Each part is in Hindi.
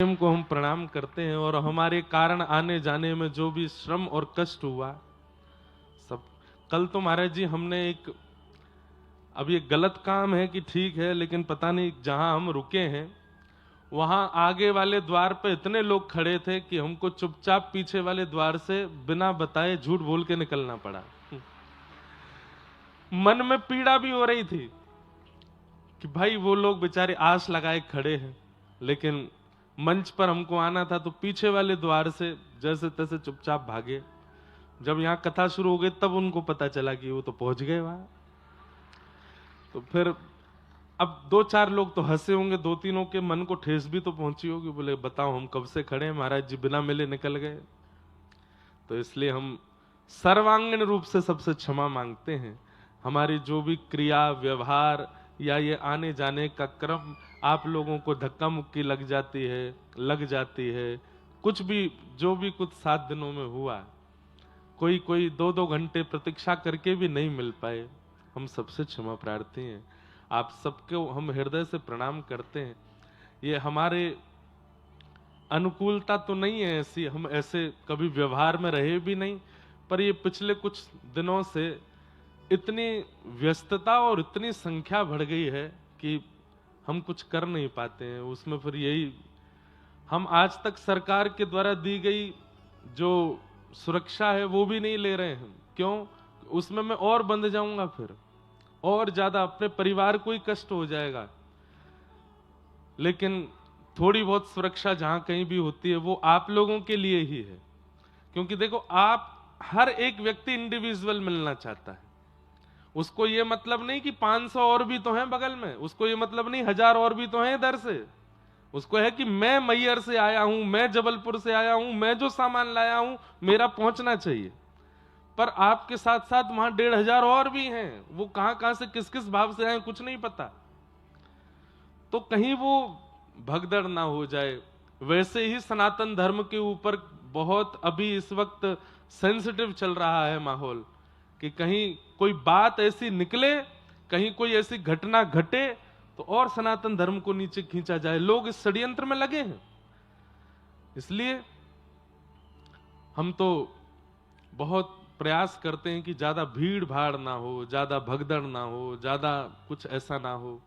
स्वयं को हम प्रणाम करते हैं और हमारे कारण आने जाने में जो भी श्रम और कष्ट हुआ सब। कल तो महाराज जी हमने एक, अब ये गलत काम है कि ठीक है, लेकिन पता नहीं जहां हम रुके हैं वहां आगे वाले द्वार पे इतने लोग खड़े थे कि हमको चुपचाप पीछे वाले द्वार से बिना बताए झूठ बोल के निकलना पड़ा। मन में पीड़ा भी हो रही थी कि भाई वो लोग बेचारे आस लगाए खड़े हैं, लेकिन मंच पर हमको आना था तो पीछे वाले द्वार से जैसे तैसे चुपचाप भागे। जब यहाँ कथा शुरू हो गई तब उनको पता चला कि वो तो पहुंच गए वहां। तो फिर अब दो चार लोग तो हंसे होंगे, दो तीनों के मन को ठेस भी तो पहुंची होगी, बोले बताओ हम कब से खड़े हैं, महाराज जी बिना मिले निकल गए। तो इसलिए हम सर्वांगीण रूप से सबसे क्षमा मांगते हैं। हमारी जो भी क्रिया व्यवहार या ये आने जाने का क्रम आप लोगों को धक्का मुक्की लग जाती है, कुछ भी जो भी कुछ 7 दिनों में हुआ, कोई 2-2 घंटे प्रतीक्षा करके भी नहीं मिल पाए, हम सबसे क्षमा प्रार्थी हैं। आप सबको हम हृदय से प्रणाम करते हैं। ये हमारे अनुकूलता तो नहीं है ऐसी, हम ऐसे कभी व्यवहार में रहे भी नहीं, पर ये पिछले कुछ दिनों से इतनी व्यस्तता और इतनी संख्या बढ़ गई है कि हम कुछ कर नहीं पाते हैं। उसमें फिर यही, हम आज तक सरकार के द्वारा दी गई जो सुरक्षा है वो भी नहीं ले रहे हैं। क्यों? उसमें मैं और बंध जाऊंगा, फिर और ज्यादा अपने परिवार को ही कष्ट हो जाएगा। लेकिन थोड़ी बहुत सुरक्षा जहां कहीं भी होती है वो आप लोगों के लिए ही है, क्योंकि देखो आप हर एक व्यक्ति इंडिविजुअल मिलना चाहता है। उसको ये मतलब नहीं कि 500 और भी तो हैं बगल में, उसको ये मतलब नहीं 1000 और भी तो हैं इधर से। उसको है कि मैं मैयर से आया हूं, मैं जबलपुर से आया हूं, मैं जो सामान लाया हूं मेरा पहुंचना चाहिए। पर आपके साथ साथ वहां 1500 और भी हैं, वो कहां कहां से किस किस भाव से आए कुछ नहीं पता। तो कहीं वो भगदड़ ना हो जाए। वैसे ही सनातन धर्म के ऊपर बहुत अभी इस वक्त सेंसिटिव चल रहा है माहौल, कि कहीं कोई बात ऐसी निकले, कहीं कोई ऐसी घटना घटे तो और सनातन धर्म को नीचे खींचा जाए। लोग इस षड्यंत्र में लगे हैं। इसलिए हम तो बहुत प्रयास करते हैं कि ज्यादा भीड़ भाड़ ना हो, ज्यादा भगदड़ ना हो, ज्यादा कुछ ऐसा ना हो।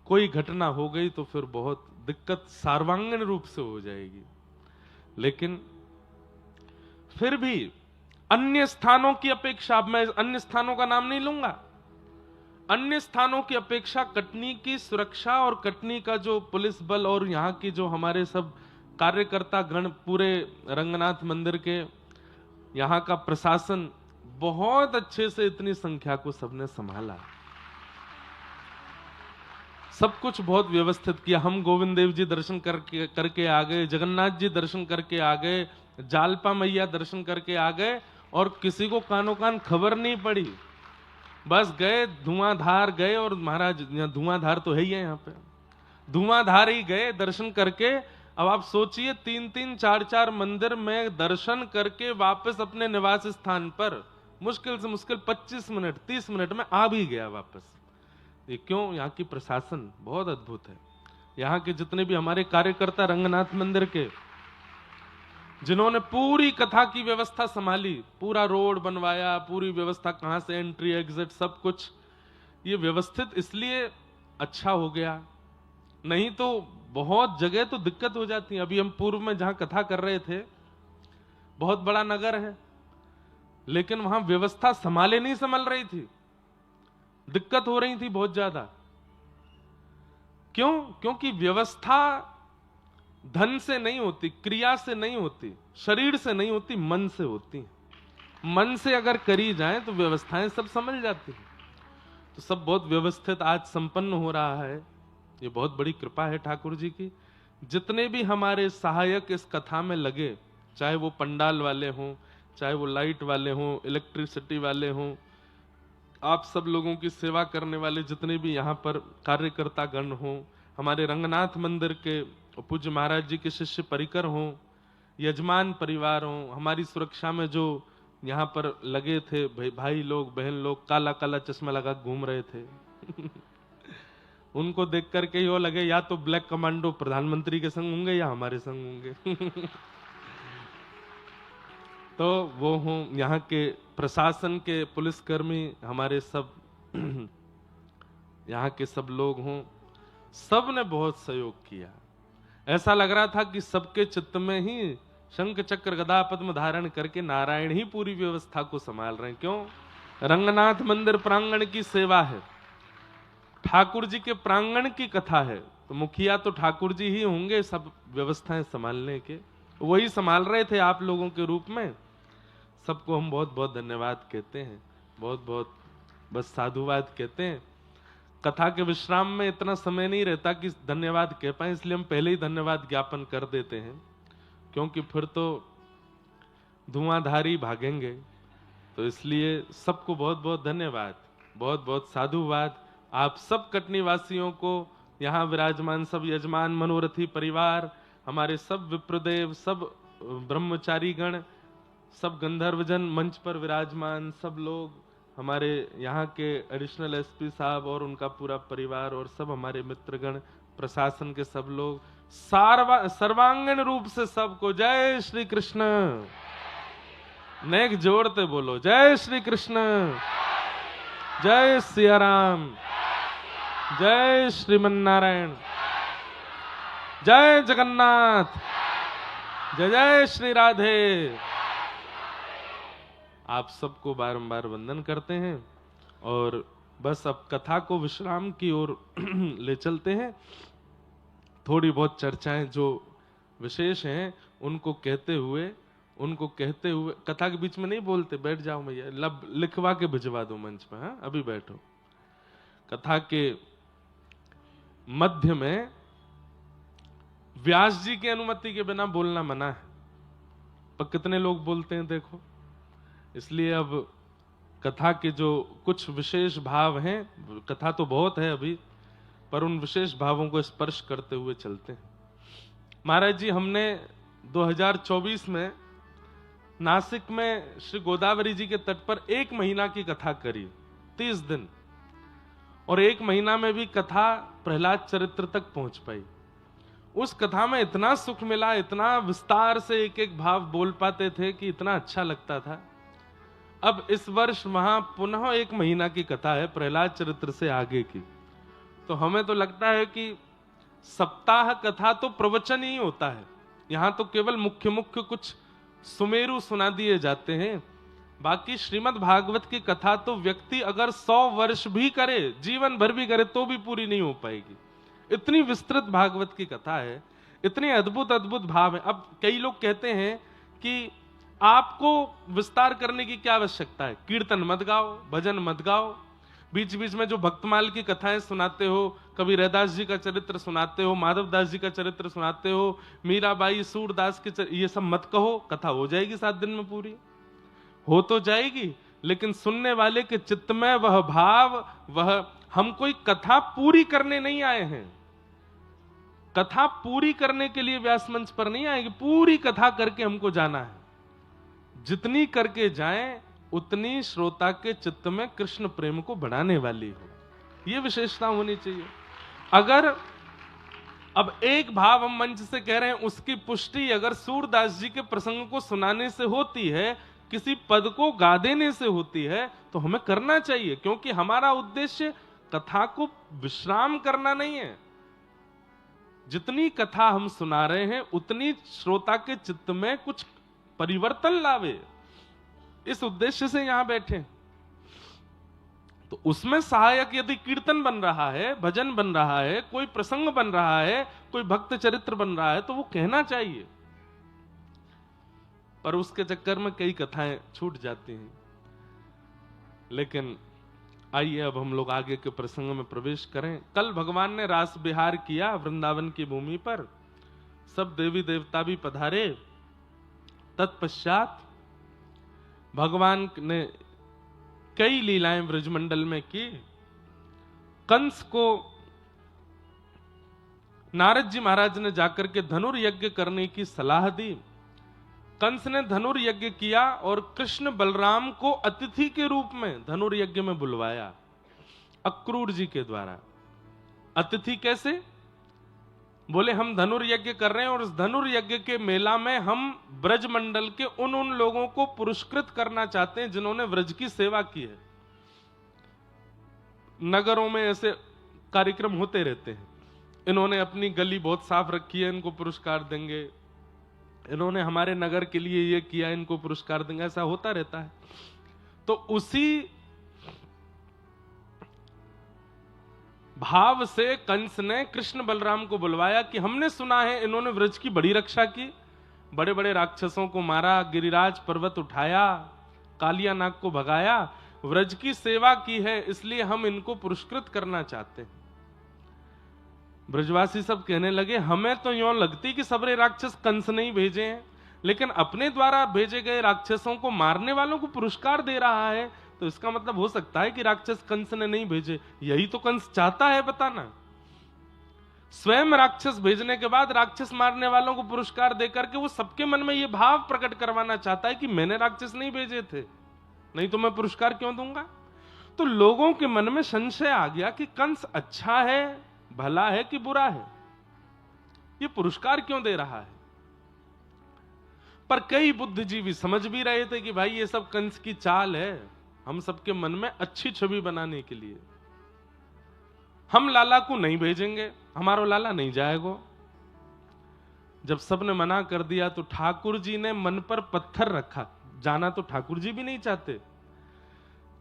कोई घटना हो गई तो फिर बहुत दिक्कत सर्वांगीण रूप से हो जाएगी। लेकिन फिर भी अन्य स्थानों की अपेक्षा, अब मैं अन्य स्थानों का नाम नहीं लूंगा, अन्य स्थानों की अपेक्षा कटनी की सुरक्षा और कटनी का जो पुलिस बल और यहाँ की जो हमारे सब कार्यकर्ता गण, पूरे रंगनाथ मंदिर के यहाँ का प्रशासन बहुत अच्छे से इतनी संख्या को सबने संभाला, सब कुछ बहुत व्यवस्थित किया। हम गोविंद देव जी दर्शन करके आ गए, जगन्नाथ जी दर्शन करके आ गए, जालपा मैया दर्शन करके आ गए, और किसी को कानो कान खबर नहीं पड़ी। बस गए, धुआंधार गए, और महाराज यहाँ धुआंधार तो है ही है, यहाँ पे धुआंधार ही गए दर्शन करके। अब आप सोचिए 3-3, 4-4 मंदिर में दर्शन करके वापस अपने निवास स्थान पर मुश्किल से मुश्किल 25 मिनट 30 मिनट में आ भी गया वापस। ये क्यों? यहाँ की प्रशासन बहुत अद्भुत है। यहाँ के जितने भी हमारे कार्यकर्ता रंगनाथ मंदिर के, जिन्होंने पूरी कथा की व्यवस्था संभाली, पूरा रोड बनवाया, पूरी व्यवस्था कहां से एंट्री एग्जिट सब कुछ ये व्यवस्थित इसलिए अच्छा हो गया। नहीं तो बहुत जगह तो दिक्कत हो जाती है। अभी हम पूर्व में जहां कथा कर रहे थे, बहुत बड़ा नगर है, लेकिन वहां व्यवस्था संभाले नहीं संभल रही थी, दिक्कत हो रही थी बहुत ज्यादा। क्यों? क्योंकि व्यवस्था धन से नहीं होती, क्रिया से नहीं होती, शरीर से नहीं होती, मन से होती। मन से अगर करी जाए तो व्यवस्थाएं सब समझ जाती हैं। तो सब बहुत व्यवस्थित आज संपन्न हो रहा है। ये बहुत बड़ी कृपा है ठाकुर जी की। जितने भी हमारे सहायक इस कथा में लगे, चाहे वो पंडाल वाले हों, चाहे वो लाइट वाले हों, इलेक्ट्रिसिटी वाले हों, आप सब लोगों की सेवा करने वाले जितने भी यहाँ पर कार्यकर्ता गण हों, हमारे रंगनाथ मंदिर के पूज्य महाराज जी के शिष्य परिकर हों, यजमान परिवार हों, हमारी सुरक्षा में जो यहाँ पर लगे थे भाई लोग, बहन लोग, काला काला चश्मा लगा घूम रहे थे उनको देख करके ही वो लगे या तो ब्लैक कमांडो प्रधानमंत्री के संग होंगे या हमारे संग होंगे। तो वो हों यहाँ के प्रशासन के पुलिसकर्मी, हमारे सब यहाँ के सब लोग हों, सब ने बहुत सहयोग किया। ऐसा लग रहा था कि सबके चित्त में ही शंख चक्र गदा पद्म धारण करके नारायण ही पूरी व्यवस्था को संभाल रहे हैं। क्यों? रंगनाथ मंदिर प्रांगण की सेवा है, ठाकुर जी के प्रांगण की कथा है, तो मुखिया तो ठाकुर जी ही होंगे सब व्यवस्थाएं संभालने के, वही संभाल रहे थे आप लोगों के रूप में। सबको हम बहुत बहुत धन्यवाद कहते हैं, बहुत बहुत बस साधुवाद कहते हैं। कथा के विश्राम में इतना समय नहीं रहता कि धन्यवाद कह पाए, इसलिए हम पहले ही धन्यवाद ज्ञापन कर देते हैं, क्योंकि फिर तो धुआंधारी भागेंगे। तो इसलिए सबको बहुत बहुत धन्यवाद, बहुत बहुत साधुवाद। आप सब कटनी वासियों को, यहाँ विराजमान सब यजमान मनोरथी परिवार, हमारे सब विप्रदेव, सब ब्रह्मचारी गण, सब गंधर्वजन मंच पर विराजमान सब लोग, हमारे यहाँ के एडिशनल एसपी साहब और उनका पूरा परिवार, और सब हमारे मित्रगण, प्रशासन के सब लोग, सर्वांगीण रूप से सबको जय श्री कृष्ण। नेक जोड़ते बोलो जय श्री कृष्ण, जय सिया राम, जय श्रीमन नारायण, जय जगन्नाथ, जय जय श्री राधे। आप सबको बारंबार वंदन करते हैं और बस अब कथा को विश्राम की ओर ले चलते हैं। थोड़ी बहुत चर्चाएं जो विशेष हैं उनको कहते हुए कथा के बीच में नहीं बोलते, बैठ जाओ भैया, लब लिखवा के भिजवा दो मंच पे। हाँ, अभी बैठो। कथा के मध्य में व्यास जी की अनुमति के बिना बोलना मना है, पर कितने लोग बोलते हैं देखो। इसलिए अब कथा के जो कुछ विशेष भाव हैं, कथा तो बहुत है अभी, पर उन विशेष भावों को स्पर्श करते हुए चलते हैं। महाराज जी, हमने 2024 में नासिक में श्री गोदावरी जी के तट पर 1 महीना की कथा करी, 30 दिन, और 1 महीना में भी कथा प्रहलाद चरित्र तक पहुंच पाई। उस कथा में इतना सुख मिला, इतना विस्तार से एक एक भाव बोल पाते थे कि इतना अच्छा लगता था। अब इस वर्ष वहां पुनः 1 महीना की कथा है प्रहलाद चरित्र से आगे की, तो हमें तो लगता है कि सप्ताह कथा तो प्रवचन ही होता है, यहां तो केवल मुख्य मुख्य कुछ सुमेरु सुना दिए जाते हैं। बाकी श्रीमद् भागवत की कथा तो व्यक्ति अगर 100 वर्ष भी करे, जीवन भर भी करे, तो भी पूरी नहीं हो पाएगी। इतनी विस्तृत भागवत की कथा है, इतने अद्भुत अद्भुत भाव है। अब कई लोग कहते हैं कि आपको विस्तार करने की क्या आवश्यकता है, कीर्तन मत गाओ, भजन मत गाओ, बीच बीच में जो भक्तमाल की कथाएं सुनाते हो, कभी रैदास जी का चरित्र सुनाते हो, माधव दास जी का चरित्र सुनाते हो, मीराबाई, सूरदास के ये सब मत कहो। कथा हो जाएगी 7 दिन में पूरी, हो तो जाएगी, लेकिन सुनने वाले के चित्त में वह भाव, वह, हम कोई कथा पूरी करने नहीं आए हैं। कथा पूरी करने के लिए व्यास मंच पर नहीं आएगी, पूरी कथा करके हमको जाना है। जितनी करके जाएं उतनी श्रोता के चित्त में कृष्ण प्रेम को बढ़ाने वाली हो, यह विशेषता होनी चाहिए। अगर अब एक भाव हम मंच से कह रहे हैं, उसकी पुष्टि अगर सूरदास जी के प्रसंग को सुनाने से होती है, किसी पद को गा देने से होती है, तो हमें करना चाहिए, क्योंकि हमारा उद्देश्य कथा को विश्राम करना नहीं है। जितनी कथा हम सुना रहे हैं उतनी श्रोता के चित्त में कुछ परिवर्तन लावे, इस उद्देश्य से यहां बैठे। तो उसमें सहायक यदि कीर्तन बन रहा है, भजन बन रहा है, कोई प्रसंग बन रहा है, कोई भक्त चरित्र बन रहा है, तो वो कहना चाहिए। पर उसके चक्कर में कई कथाएं छूट जाती हैं। लेकिन आइए अब हम लोग आगे के प्रसंग में प्रवेश करें। कल भगवान ने रास विहार किया वृंदावन की भूमि पर, सब देवी देवता भी पधारे। तत्पश्चात भगवान ने कई लीलाएं ब्रजमंडल में की। कंस को नारद जी महाराज ने जाकर के धनुर्यज्ञ करने की सलाह दी। कंस ने धनुर्यज्ञ किया और कृष्ण बलराम को अतिथि के रूप में धनुर्यज्ञ में बुलवाया, अक्रूर जी के द्वारा। अतिथि कैसे? बोले हम धनुर्यज्ञ कर रहे हैं और इस धनुर्यज्ञ के मेला में हम ब्रजमंडल के उन लोगों को पुरस्कृत करना चाहते हैं जिन्होंने व्रज की सेवा की है। नगरों में ऐसे कार्यक्रम होते रहते हैं, इन्होंने अपनी गली बहुत साफ रखी है, इनको पुरस्कार देंगे, इन्होंने हमारे नगर के लिए ये किया, इनको पुरस्कार देंगे, ऐसा होता रहता है। तो उसी भाव से कंस ने कृष्ण बलराम को बुलवाया कि हमने सुना है इन्होंने व्रज की बड़ी रक्षा की, बड़े बड़े राक्षसों को मारा, गिरिराज पर्वत उठाया, कालिया नाग को भगाया, व्रज की सेवा की है, इसलिए हम इनको पुरस्कृत करना चाहते हैं। ब्रजवासी सब कहने लगे हमें तो यूं लगती कि सबरे राक्षस कंस नहीं भेजे हैं, लेकिन अपने द्वारा भेजे गए राक्षसों को मारने वालों को पुरस्कार दे रहा है, तो इसका मतलब हो सकता है कि राक्षस कंस ने नहीं भेजे। यही तो कंस चाहता है, बताना। स्वयं राक्षस भेजने के बाद राक्षस मारने वालों को पुरस्कार देकर के वो सबके मन में ये भाव प्रकट करवाना चाहता है कि मैंने राक्षस नहीं भेजे थे, नहीं तो मैं पुरस्कार क्यों दूंगा। तो लोगों के मन में संशय आ गया कि कंस अच्छा है, भला है कि बुरा है, ये पुरस्कार क्यों दे रहा है। पर कई बुद्धिजीवी समझ भी रहे थे कि भाई ये सब कंस की चाल है, हम सबके मन में अच्छी छवि बनाने के लिए। हम लाला को नहीं भेजेंगे, हमारा लाला नहीं जाएगा। जब सबने मना कर दिया तो ठाकुर जी ने मन पर पत्थर रखा। जाना तो ठाकुर जी भी नहीं चाहते,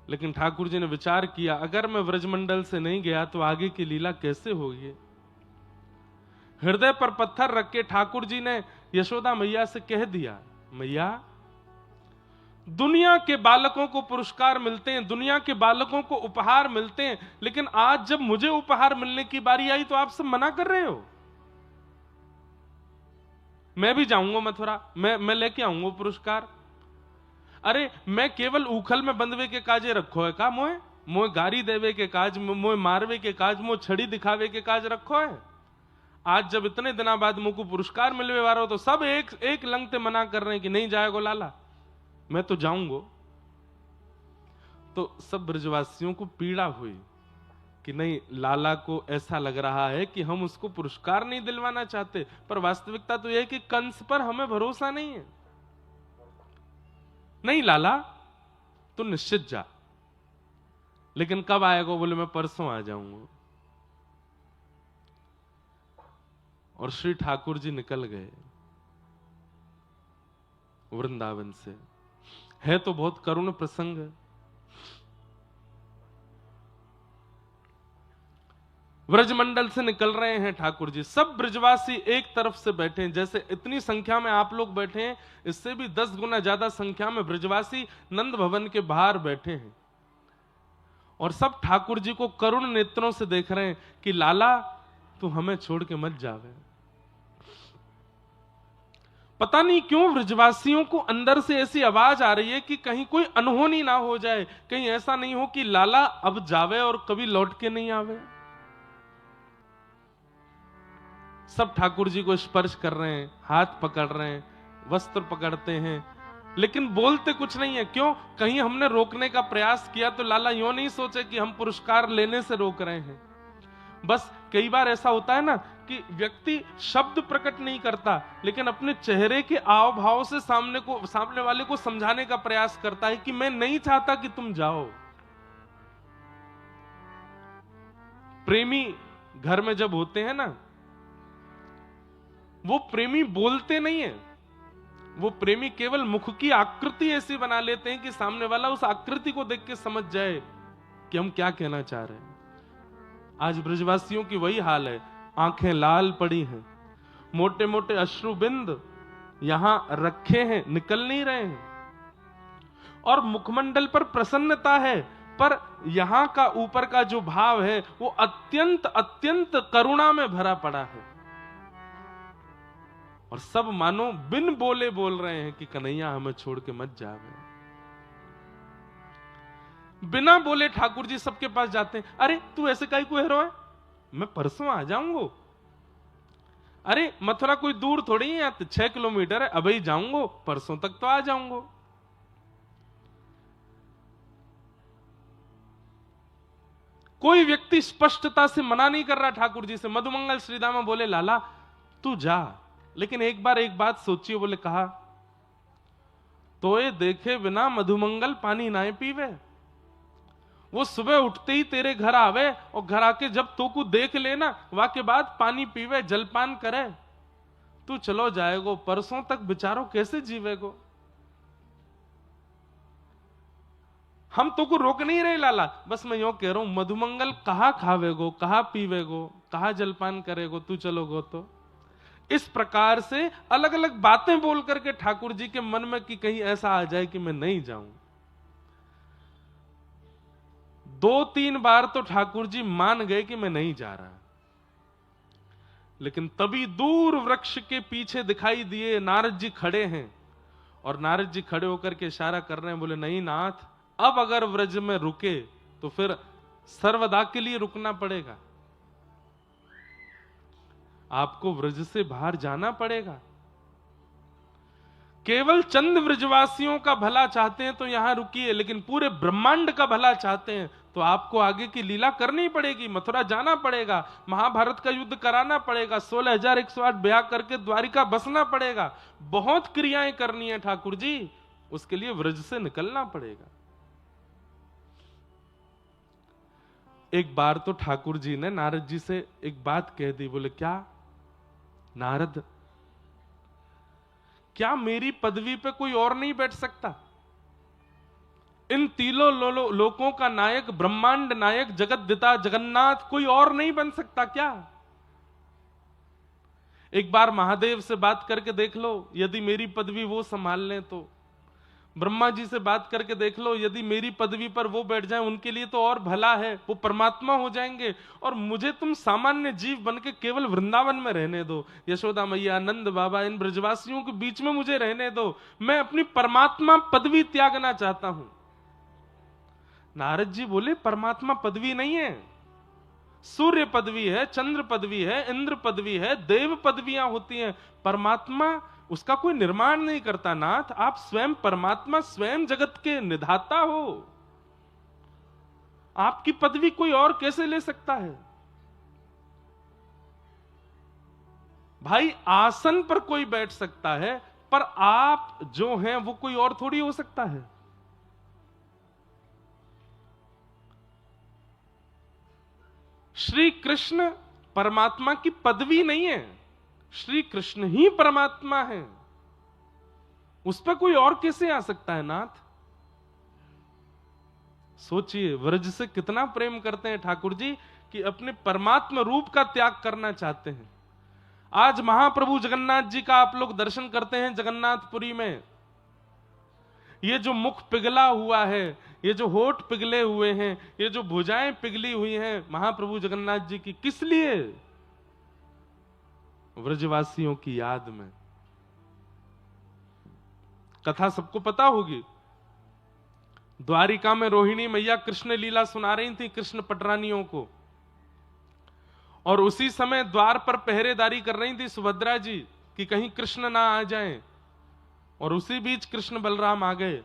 लेकिन ठाकुर जी ने विचार किया अगर मैं व्रजमंडल से नहीं गया तो आगे की लीला कैसे होगी। हृदय पर पत्थर रख के ठाकुर जी ने यशोदा मैया से कह दिया, मैया दुनिया के बालकों को पुरस्कार मिलते हैं, दुनिया के बालकों को उपहार मिलते हैं, लेकिन आज जब मुझे उपहार मिलने की बारी आई तो आप सब मना कर रहे हो। मैं भी जाऊंगा मथुरा, मैं लेके आऊंगा पुरस्कार। अरे मैं केवल उखल में बंधवे के काजे रखो है का मोए? मोए गारी देवे के काज, मोए मारवे के काज, मोए छड़ी दिखावे के काज रखो है। आज जब इतने दिनों बाद मुझको पुरस्कार मिलवे वाला हो तो सब एक लंगते मना कर रहे हैं कि नहीं जाएगो लाला, मैं तो जाऊंगा। तो सब ब्रजवासियों को पीड़ा हुई कि नहीं, लाला को ऐसा लग रहा है कि हम उसको पुरस्कार नहीं दिलवाना चाहते, पर वास्तविकता तो यह है कि कंस पर हमें भरोसा नहीं है। नहीं लाला तो निश्चित जा, लेकिन कब आएगा? बोले मैं परसों आ जाऊंगा। और श्री ठाकुर जी निकल गए वृंदावन से। है तो बहुत करुण प्रसंग है। व्रजमंडल से निकल रहे हैं ठाकुर जी, सब ब्रजवासी एक तरफ से बैठे हैं। जैसे इतनी संख्या में आप लोग बैठे हैं, इससे भी 10 गुना ज्यादा संख्या में ब्रजवासी नंद भवन के बाहर बैठे हैं और सब ठाकुर जी को करुण नेत्रों से देख रहे हैं कि लाला तू हमें छोड़ के मत जावे। पता नहीं क्यों ब्रजवासियों को अंदर से ऐसी आवाज आ रही है कि कहीं कोई अनहोनी ना हो जाए, कहीं ऐसा नहीं हो कि लाला अब जावे और कभी लौट के नहीं आवे। सब ठाकुर जी को स्पर्श कर रहे हैं, हाथ पकड़ रहे हैं, वस्त्र पकड़ते हैं, लेकिन बोलते कुछ नहीं है। क्यों? कहीं हमने रोकने का प्रयास किया तो लाला यूं नहीं सोचे कि हम पुरस्कार लेने से रोक रहे हैं। बस कई बार ऐसा होता है ना कि व्यक्ति शब्द प्रकट नहीं करता, लेकिन अपने चेहरे के आव भाव से सामने वाले को समझाने का प्रयास करता है कि मैं नहीं चाहता कि तुम जाओ। प्रेमी घर में जब होते हैं ना, वो प्रेमी बोलते नहीं है, वो प्रेमी केवल मुख की आकृति ऐसी बना लेते हैं कि सामने वाला उस आकृति को देख के समझ जाए कि हम क्या कहना चाह रहे हैं। आज ब्रजवासियों की वही हाल है, आंखें लाल पड़ी हैं, मोटे मोटे अश्रुबिंद यहां रखे हैं, निकल नहीं रहे हैं, और मुखमंडल पर प्रसन्नता है, पर यहां का ऊपर का जो भाव है वो अत्यंत अत्यंत करुणा में भरा पड़ा है। और सब मानो बिन बोले बोल रहे हैं कि कन्हैया हमें छोड़ के मत जावे। बिना बोले ठाकुर जी सबके पास जाते हैं। अरे तू ऐसे काहे को हेरो है? मैं परसों आ जाऊंगा। अरे मथुरा कोई दूर थोड़ी है, 6 किलोमीटर है, अभी जाऊंगा, परसों तक तो आ जाऊंगा। कोई व्यक्ति स्पष्टता से मना नहीं कर रहा ठाकुर जी से। मधुमंगल श्रीदामा बोले लाला तू जा, लेकिन एक बार एक बात सोचिए। बोले कहा, तो ये देखे बिना मधुमंगल पानी ना पीवे। वो सुबह उठते ही तेरे घर आवे और घर आके जब तो को देख लेना वहां के बाद पानी पीवे, जलपान करे। तू चलो जाएगो, परसों तक बेचारो कैसे जीवेगो। हम तो को रोक नहीं रहे लाला, बस मैं यूं कह रहा हूं मधुमंगल कहां खावेगो, कहां पीवेगो, कहां जलपान करेगो, तू चलोगो तो। इस प्रकार से अलग अलग बातें बोल करके ठाकुर जी के मन में कि कहीं ऐसा आ जाए कि मैं नहीं जाऊं। 2-3 बार तो ठाकुर जी मान गए कि मैं नहीं जा रहा, लेकिन तभी दूर वृक्ष के पीछे दिखाई दिए नारद जी खड़े हैं, और नारद जी खड़े होकर के इशारा कर रहे हैं। बोले नहीं नाथ, अब अगर व्रज में रुके तो फिर सर्वदा के लिए रुकना पड़ेगा, आपको व्रज से बाहर जाना पड़ेगा। केवल चंद व्रजवासियों का भला चाहते हैं तो यहां रुकिए, लेकिन पूरे ब्रह्मांड का भला चाहते हैं तो आपको आगे की लीला करनी पड़ेगी, मथुरा जाना पड़ेगा, महाभारत का युद्ध कराना पड़ेगा, 16,108 ब्याह करके द्वारिका बसना पड़ेगा, बहुत क्रियाएं करनी है ठाकुर जी, उसके लिए व्रज से निकलना पड़ेगा। एक बार तो ठाकुर जी ने नारद जी से एक बात कह दी। बोले क्या नारद, क्या मेरी पदवी पे कोई और नहीं बैठ सकता? इन तीनों लोकों का नायक, ब्रह्मांड नायक, जगतदिता जगन्नाथ कोई और नहीं बन सकता क्या? एक बार महादेव से बात करके देख लो, यदि मेरी पदवी वो संभाल लें तो। ब्रह्मा जी से बात करके देख लो, यदि मेरी पदवी पर वो बैठ जाएं, उनके लिए तो और भला है, वो परमात्मा हो जाएंगे, और मुझे तुम सामान्य जीव बन के केवल वृंदावन में रहने दो। यशोदा मैया, नंद बाबा, इन ब्रजवासियों के बीच में मुझे रहने दो, मैं अपनी परमात्मा पदवी त्यागना चाहता हूं। नारद जी बोले परमात्मा पदवी नहीं है, सूर्य पदवी है, चंद्र पदवी है, इंद्र पदवी है, देव पदवियां होती हैं। परमात्मा उसका कोई निर्माण नहीं करता नाथ, आप स्वयं परमात्मा, स्वयं जगत के निधाता हो, आपकी पदवी कोई और कैसे ले सकता है? भाई आसन पर कोई बैठ सकता है, पर आप जो हैं वो कोई और थोड़ी हो सकता है। श्री कृष्ण परमात्मा की पदवी नहीं है, श्री कृष्ण ही परमात्मा है, उस पर कोई और कैसे आ सकता है नाथ? सोचिए व्रज से कितना प्रेम करते हैं ठाकुर जी कि अपने परमात्मा रूप का त्याग करना चाहते हैं। आज महाप्रभु जगन्नाथ जी का आप लोग दर्शन करते हैं जगन्नाथपुरी में, ये जो मुख पिघला हुआ है, ये जो होठ पिघले हुए हैं, ये जो भुजाएं पिघली हुई हैं महाप्रभु जगन्नाथ जी की, किस लिए? व्रजवासियों की याद में। कथा सबको पता होगी, द्वारिका में रोहिणी मैया कृष्ण लीला सुना रही थी कृष्ण पटरानियों को, और उसी समय द्वार पर पहरेदारी कर रही थी सुभद्रा जी कि कहीं कृष्ण ना आ जाएं, और उसी बीच कृष्ण बलराम आ गए।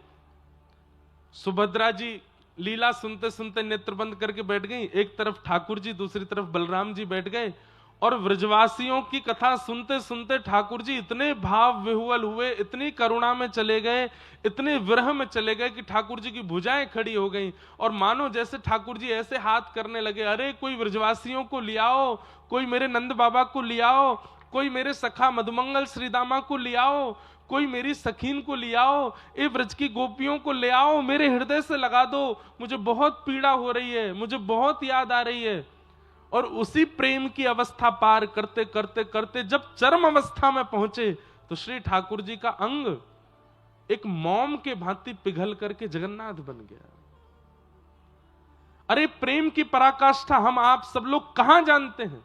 सुभद्रा जी लीला सुनते सुनते नेत्र बंद करके बैठ गई, एक तरफ ठाकुर जी, दूसरी तरफ बलराम जी बैठ गए, और व्रजवासियों की कथा सुनते सुनते ठाकुर जी इतने भाव विह्वल हुए, इतनी करुणा में चले गए, इतने विरह में चले गए कि ठाकुर जी की भुजाएं खड़ी हो गईं, और मानो जैसे ठाकुर जी ऐसे हाथ करने लगे, अरे कोई व्रजवासियों को लियाओ, कोई मेरे नंद बाबा को लियाओ, कोई मेरे सखा मधुमंगल श्रीदामा को लियाओ, कोई मेरी सखीन को लियाओ, ए व्रज की गोपियों को ले आओ, मेरे हृदय से लगा दो, मुझे बहुत पीड़ा हो रही है, मुझे बहुत याद आ रही है। और उसी प्रेम की अवस्था पार करते करते करते जब चरम अवस्था में पहुंचे तो श्री ठाकुर जी का अंग एक मोम के भांति पिघल करके जगन्नाथ बन गया। अरे प्रेम की पराकाष्ठा हम आप सब लोग कहां जानते हैं?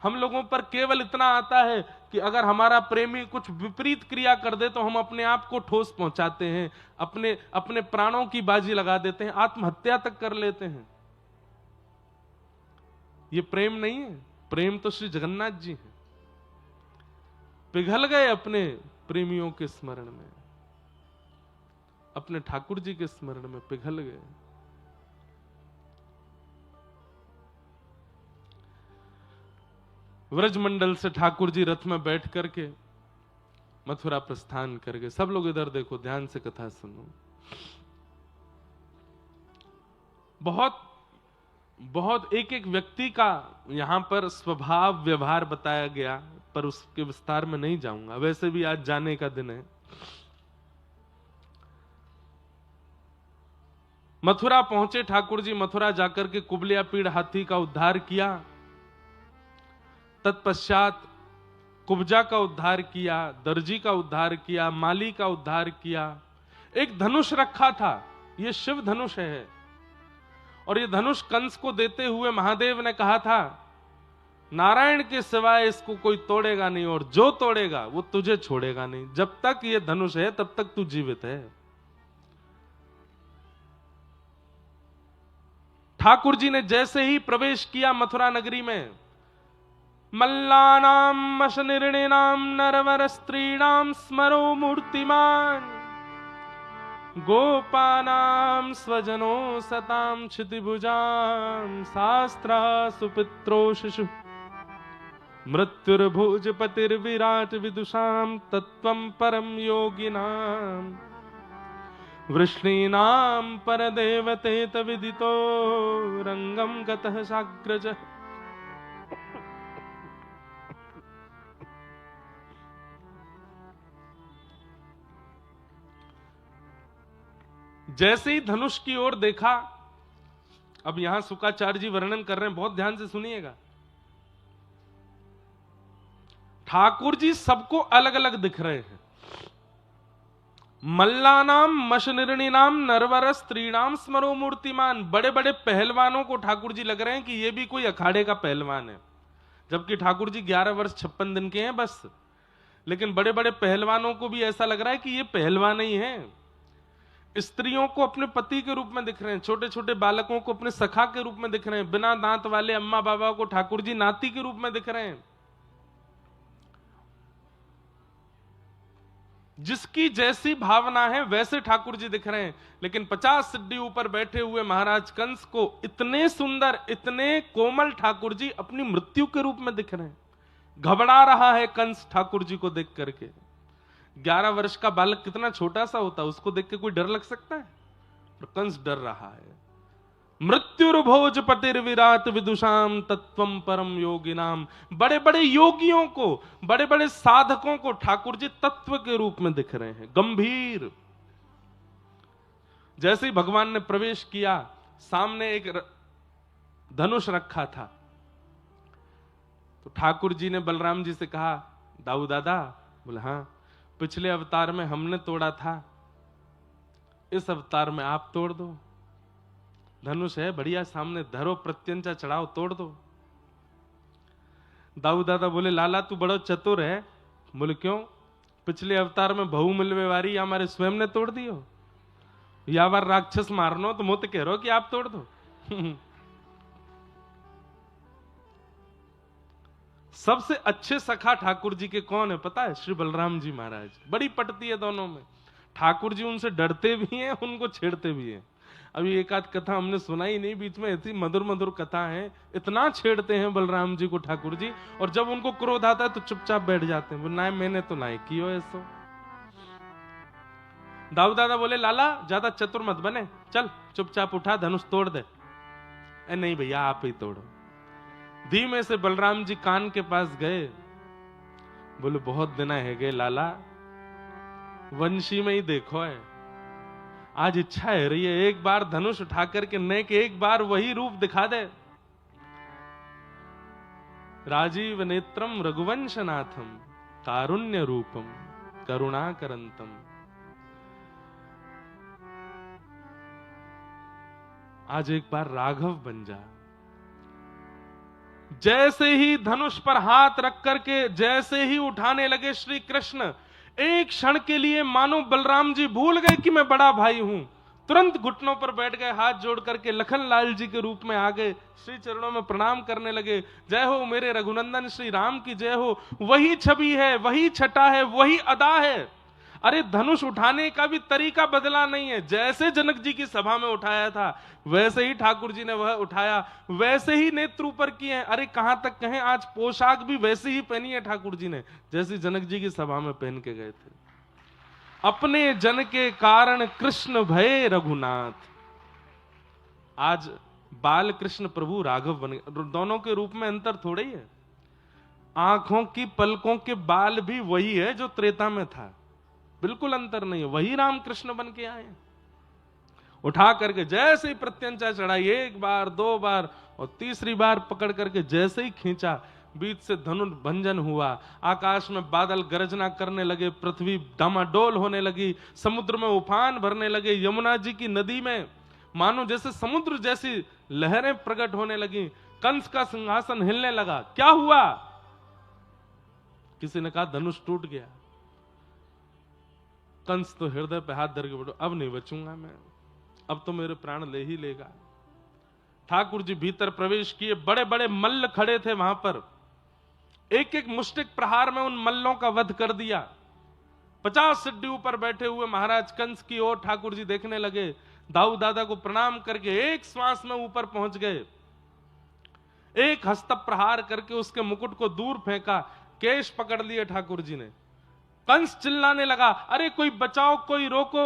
हम लोगों पर केवल इतना आता है कि अगर हमारा प्रेमी कुछ विपरीत क्रिया कर दे तो हम अपने आप को ठोस पहुंचाते हैं, अपने अपने प्राणों की बाजी लगा देते हैं, आत्महत्या तक कर लेते हैं। ये प्रेम नहीं है, प्रेम तो श्री जगन्नाथ जी हैं। पिघल गए अपने प्रेमियों के स्मरण में, अपने ठाकुर जी के स्मरण में पिघल गए। व्रजमंडल से ठाकुर जी रथ में बैठ करके मथुरा प्रस्थान कर गए। सब लोग इधर देखो, ध्यान से कथा सुनो। बहुत बहुत एक एक व्यक्ति का यहां पर स्वभाव व्यवहार बताया गया, पर उसके विस्तार में नहीं जाऊंगा, वैसे भी आज जाने का दिन है। मथुरा पहुंचे ठाकुर जी। मथुरा जाकर के कुबलिया पीड़ हाथी का उद्धार किया, तत्पश्चात कुब्जा का उद्धार किया, दर्जी का उद्धार किया, माली का उद्धार किया। एक धनुष रखा था, यह शिव धनुष है, और यह धनुष कंस को देते हुए महादेव ने कहा था नारायण के सिवाय इसको कोई तोड़ेगा नहीं, और जो तोड़ेगा वो तुझे छोड़ेगा नहीं। जब तक यह धनुष है तब तक तू जीवित है। ठाकुर जी ने जैसे ही प्रवेश किया मथुरा नगरी में, मल्लानाम मशनिर्णिनाम नरवर स्त्रीणाम स्मरो मूर्तिमान, गोपानाम स्वजनो सताम क्षितिभुजाम, शास्त्रा सुपित्रो शिशु मृत्युर्भुजपतिर्विराट विदुषाम, तत्वं परम योगिनाम, वृष्णीनाम परदेवतेत विदितो रंगम गतः साग्रजः। जैसे ही धनुष की ओर देखा, अब यहां शुकाचार्य जी वर्णन कर रहे हैं, बहुत ध्यान से सुनिएगा। ठाकुर जी सबको अलग अलग दिख रहे हैं। मल्लानाम मशनिर्णिनाम नरवर स्त्रीणाम स्मरो मूर्तिमान, बड़े बड़े पहलवानों को ठाकुर जी लग रहे हैं कि ये भी कोई अखाड़े का पहलवान है, जबकि ठाकुर जी 11 वर्ष 56 दिन के हैं बस। लेकिन बड़े बड़े पहलवानों को भी ऐसा लग रहा है कि ये पहलवान ही है। स्त्रियों को अपने पति के रूप में दिख रहे हैं, छोटे छोटे बालकों को अपने सखा के रूप में दिख रहे हैं, बिना दांत वाले अम्मा बाबा को ठाकुर जी नाती के रूप में दिख रहे हैं। जिसकी जैसी भावना है वैसे ठाकुर जी दिख रहे हैं। लेकिन 50 सिद्धि ऊपर बैठे हुए महाराज कंस को इतने सुंदर, इतने कोमल ठाकुर जी अपनी मृत्यु के रूप में दिख रहे हैं। घबरा रहा है कंस ठाकुर जी को देख करके। 11 वर्ष का बालक कितना छोटा सा होता है, उसको देख के कोई डर लग सकता है? पर कंस डर रहा है। मृत्युर्भोजपतिर्विराट विदुषाम, तत्वम परम योगिनाम, बड़े बड़े योगियों को, बड़े बड़े साधकों को ठाकुर जी तत्व के रूप में दिख रहे हैं, गंभीर। जैसे ही भगवान ने प्रवेश किया, सामने एक धनुष रखा था, तो ठाकुर जी ने बलराम जी से कहा, दाऊ दादा? बोले हाँ। पिछले अवतार में हमने तोड़ा था, इस अवतार में आप तोड़ दो। धनुष है बढ़िया, सामने धरो, प्रत्यंचा चढ़ाओ, तोड़ दो। दाऊ दादा बोले लाला तू बड़ा चतुर है। बोले क्यों? पिछले अवतार में बहु मिलवे वारी हमारे स्वयं ने तोड़ दियो, या बार राक्षस मारनो तो मुझे कह रहो कि आप तोड़ दो। सबसे अच्छे सखा ठाकुर जी के कौन है पता है? श्री बलराम जी महाराज। बड़ी पटती है दोनों में। ठाकुर जी उनसे डरते भी हैं, उनको छेड़ते भी हैं। अभी एक आध कथा हमने सुनाई नहीं बीच में, ऐसी मधुर मधुर कथा है। इतना छेड़ते हैं बलराम जी को ठाकुर जी, और जब उनको क्रोध आता है तो चुपचाप बैठ जाते हैं। ना मैंने तो ना कियो ऐसो। दाऊ दादा बोले लाला ज्यादा चतुर मत बने, चल चुपचाप उठा, धनुष तोड़ दे। नहीं भैया आप ही तोड़ो। धीमे से बलराम जी कान के पास गए। बोले बहुत दिन है गए लाला, वंशी में ही देखो है, आज इच्छा है रही है एक बार धनुष उठा करके न के एक बार वही रूप दिखा दे। राजीव नेत्रम रघुवंशनाथम, कारुण्य रूपम करुणाकरंतम। आज एक बार राघव बन जा। जैसे ही धनुष पर हाथ रख करके जैसे ही उठाने लगे श्री कृष्ण, एक क्षण के लिए मानो बलराम जी भूल गए कि मैं बड़ा भाई हूं। तुरंत घुटनों पर बैठ गए, हाथ जोड़ करके लखन लाल जी के रूप में आ गए, श्री चरणों में प्रणाम करने लगे। जय हो मेरे रघुनंदन श्री राम की जय हो। वही छवि है, वही छटा है, वही अदा है। अरे धनुष उठाने का भी तरीका बदला नहीं है, जैसे जनक जी की सभा में उठाया था वैसे ही ठाकुर जी ने वह उठाया, वैसे ही नेत्र ऊपर किए हैं। अरे कहां तक कहें, आज पोशाक भी वैसे ही पहनी है ठाकुर जी ने जैसी जनक जी की सभा में पहन के गए थे। अपने जन के कारण कृष्ण भय रघुनाथ। आज बाल कृष्ण प्रभु राघव बन गए। दोनों के रूप में अंतर थोड़ा ही है। आंखों की पलकों के बाल भी वही है जो त्रेता में था, बिल्कुल अंतर नहीं है, वही राम कृष्ण बन के आए। उठा करके जैसे ही प्रत्यंचा चढ़ाई, एक बार दो बार और तीसरी बार पकड़ करके जैसे ही खींचा, बीच से धनुर्भंजन हुआ, आकाश में बादल गरजना करने लगे, पृथ्वी डामाडोल होने लगी, समुद्र में उफान भरने लगे, यमुना जी की नदी में मानो जैसे समुद्र जैसी लहरें प्रकट होने लगी, कंस का सिंहासन हिलने लगा। क्या हुआ? किसी ने कहा धनुष टूट गया। कंस तो हृदय पे हाथ धर के बोलो, अब नहीं बचूंगा मैं, अब तो मेरे प्राण ले ही लेगा। ठाकुर जी भीतर प्रवेश किए, बड़े बड़े मल्ल खड़े थे वहां पर, एक एक मुष्टिक प्रहार में उन मल्लों का वध कर दिया। 50 सिड्डी ऊपर बैठे हुए महाराज कंस की ओर ठाकुर जी देखने लगे, दाऊ दादा को प्रणाम करके एक श्वास में ऊपर पहुंच गए, एक हस्त प्रहार करके उसके मुकुट को दूर फेंका, केश पकड़ लिए ठाकुर जी ने। कंस चिल्लाने लगा, अरे कोई बचाओ, कोई रोको।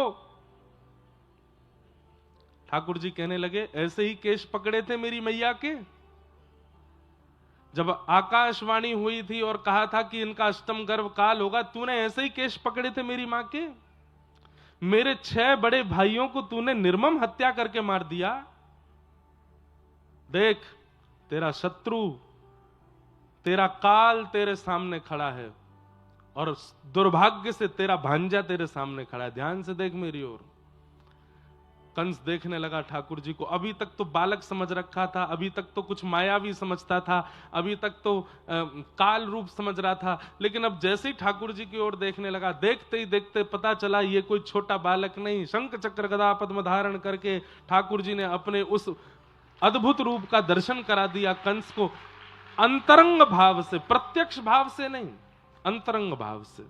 ठाकुर जी कहने लगे, ऐसे ही केश पकड़े थे मेरी मैया के, जब आकाशवाणी हुई थी और कहा था कि इनका अष्टम गर्भ काल होगा, तूने ऐसे ही केश पकड़े थे मेरी मां के। मेरे 6 बड़े भाइयों को तूने निर्मम हत्या करके मार दिया। देख, तेरा शत्रु, तेरा काल तेरे सामने खड़ा है और दुर्भाग्य से तेरा भांजा तेरे सामने खड़ा है, ध्यान से देख मेरी ओर। कंस देखने लगा ठाकुर जी को, अभी तक तो बालक समझ रखा था, अभी तक तो कुछ मायावी समझता था, अभी तक तो काल रूप समझ रहा था, लेकिन अब जैसे ही ठाकुर जी की ओर देखने लगा, देखते ही देखते पता चला ये कोई छोटा बालक नहीं, शंख चक्र गदा पद्म धारण करके ठाकुर जी ने अपने उस अद्भुत रूप का दर्शन करा दिया कंस को, अंतरंग भाव से, प्रत्यक्ष भाव से नहीं, अंतरंग भाव से।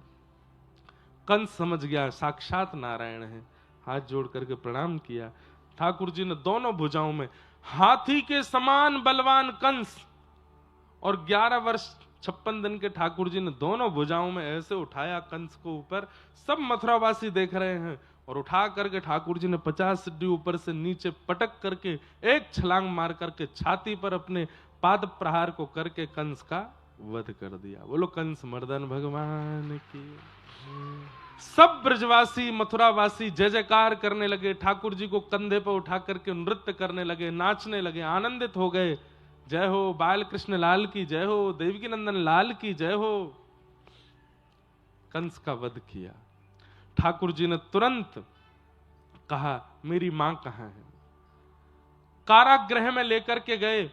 कंस समझ गया साक्षात नारायण है, हाथ जोड़ करके प्रणाम किया। ठाकुर जी ने दोनों भुजाओं में, हाथी के समान बलवान कंस और 11 वर्ष 56 दिन के ठाकुर जी ने दोनों भुजाओं में ऐसे उठाया कंस को ऊपर। सब मथुरावासी देख रहे हैं और उठा करके ठाकुर जी ने 50 सिड्डी ऊपर से नीचे पटक करके एक छलांग मार करके छाती पर अपने पाद प्रहार को करके कंस का वध कर दिया। बोलो कंस मर्दन भगवान की। सब ब्रजवासी मथुरावासी जय जयकार करने लगे, ठाकुर जी को कंधे पर उठा करके नृत्य करने लगे, नाचने लगे, आनंदित हो गए। जय हो बाल कृष्ण लाल की जय हो, देवकी नंदन लाल की जय हो। कंस का वध किया। ठाकुर जी ने तुरंत कहा, मेरी मां कहां है? कारागृह में लेकर के गए।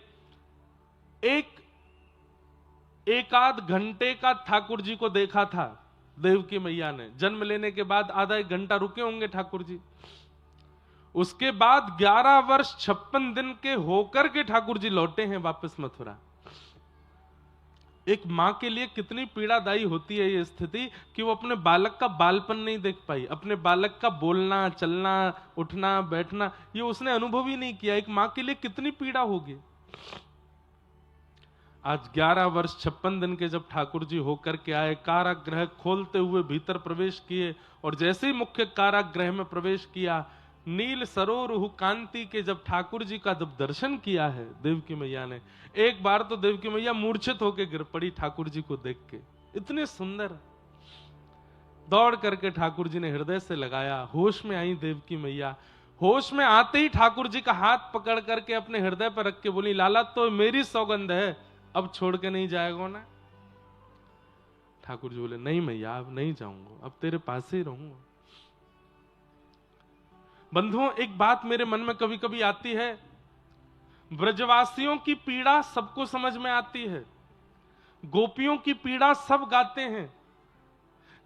एक आध घंटे का ठाकुर जी को देखा था देवकी मैया ने, जन्म लेने के बाद आधा एक घंटा रुके होंगे ठाकुर जी। उसके बाद 11 वर्ष 56 दिन के होकर के ठाकुर जी लौटे हैं वापस मथुरा। एक मां के लिए कितनी पीड़ादायी होती है ये स्थिति कि वो अपने बालक का बालपन नहीं देख पाई, अपने बालक का बोलना, चलना, उठना, बैठना, ये उसने अनुभव ही नहीं किया। एक मां के लिए कितनी पीड़ा होगी। आज 11 वर्ष 56 दिन के जब ठाकुर जी होकर के आए, कारागृह खोलते हुए भीतर प्रवेश किए, और जैसे ही मुख्य कारागृह में प्रवेश किया, नील सरोरुह कांति के जब ठाकुर जी का जब दर्शन किया है देवकी मैया ने, एक बार तो देवकी मैया मूर्छित होकर गिर पड़ी ठाकुर जी को देख के। इतने सुंदर, दौड़ करके ठाकुर जी ने हृदय से लगाया, होश में आई देवकी मैया। होश में आते ही ठाकुर जी का हाथ पकड़ करके अपने हृदय पर रख के बोली, लाला तो मेरी सौगंध है, अब छोड़ के नहीं जाएगा ना? ठाकुर जी बोले, नहीं मैया अब नहीं जाऊंगा, अब तेरे पास ही रहूंगा। बंधुओं, एक बात मेरे मन में कभी कभी आती है, ब्रजवासियों की पीड़ा सबको समझ में आती है, गोपियों की पीड़ा सब गाते हैं,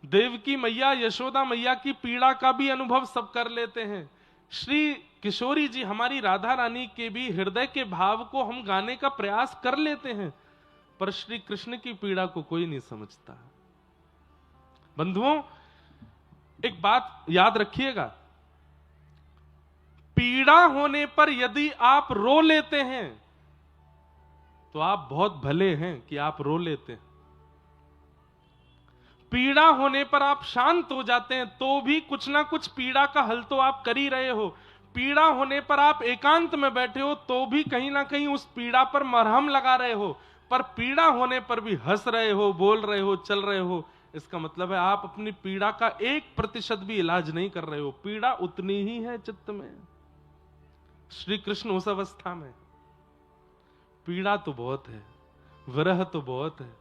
देवकी मैया यशोदा मैया की पीड़ा का भी अनुभव सब कर लेते हैं, श्री किशोरी जी हमारी राधा रानी के भी हृदय के भाव को हम गाने का प्रयास कर लेते हैं, पर श्री कृष्ण की पीड़ा को कोई नहीं समझता। बंधुओं, एक बात याद रखिएगा, पीड़ा होने पर यदि आप रो लेते हैं तो आप बहुत भले हैं कि आप रो लेते हैं। पीड़ा होने पर आप शांत हो जाते हैं तो भी कुछ ना कुछ पीड़ा का हल तो आप कर ही रहे हो। पीड़ा होने पर आप एकांत में बैठे हो तो भी कहीं ना कहीं उस पीड़ा पर मरहम लगा रहे हो। पर पीड़ा होने पर भी हंस रहे हो, बोल रहे हो, चल रहे हो, इसका मतलब है आप अपनी पीड़ा का 1% भी इलाज नहीं कर रहे हो। पीड़ा उतनी ही है चित्त में। श्री कृष्ण उस अवस्था में, पीड़ा तो बहुत है, विरह तो बहुत है,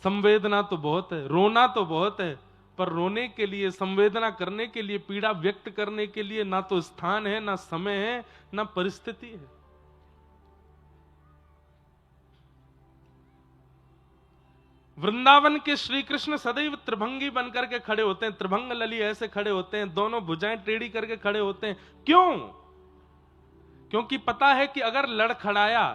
संवेदना तो बहुत है, रोना तो बहुत है, पर रोने के लिए, संवेदना करने के लिए, पीड़ा व्यक्त करने के लिए ना तो स्थान है, ना समय है, ना परिस्थिति है। वृंदावन के श्री कृष्ण सदैव त्रिभंगी बनकर के खड़े होते हैं, त्रिभंग लली ऐसे खड़े होते हैं, दोनों भुजाएं टेढ़ी करके खड़े होते हैं। क्यों? क्योंकि पता है कि अगर लड़खड़ाया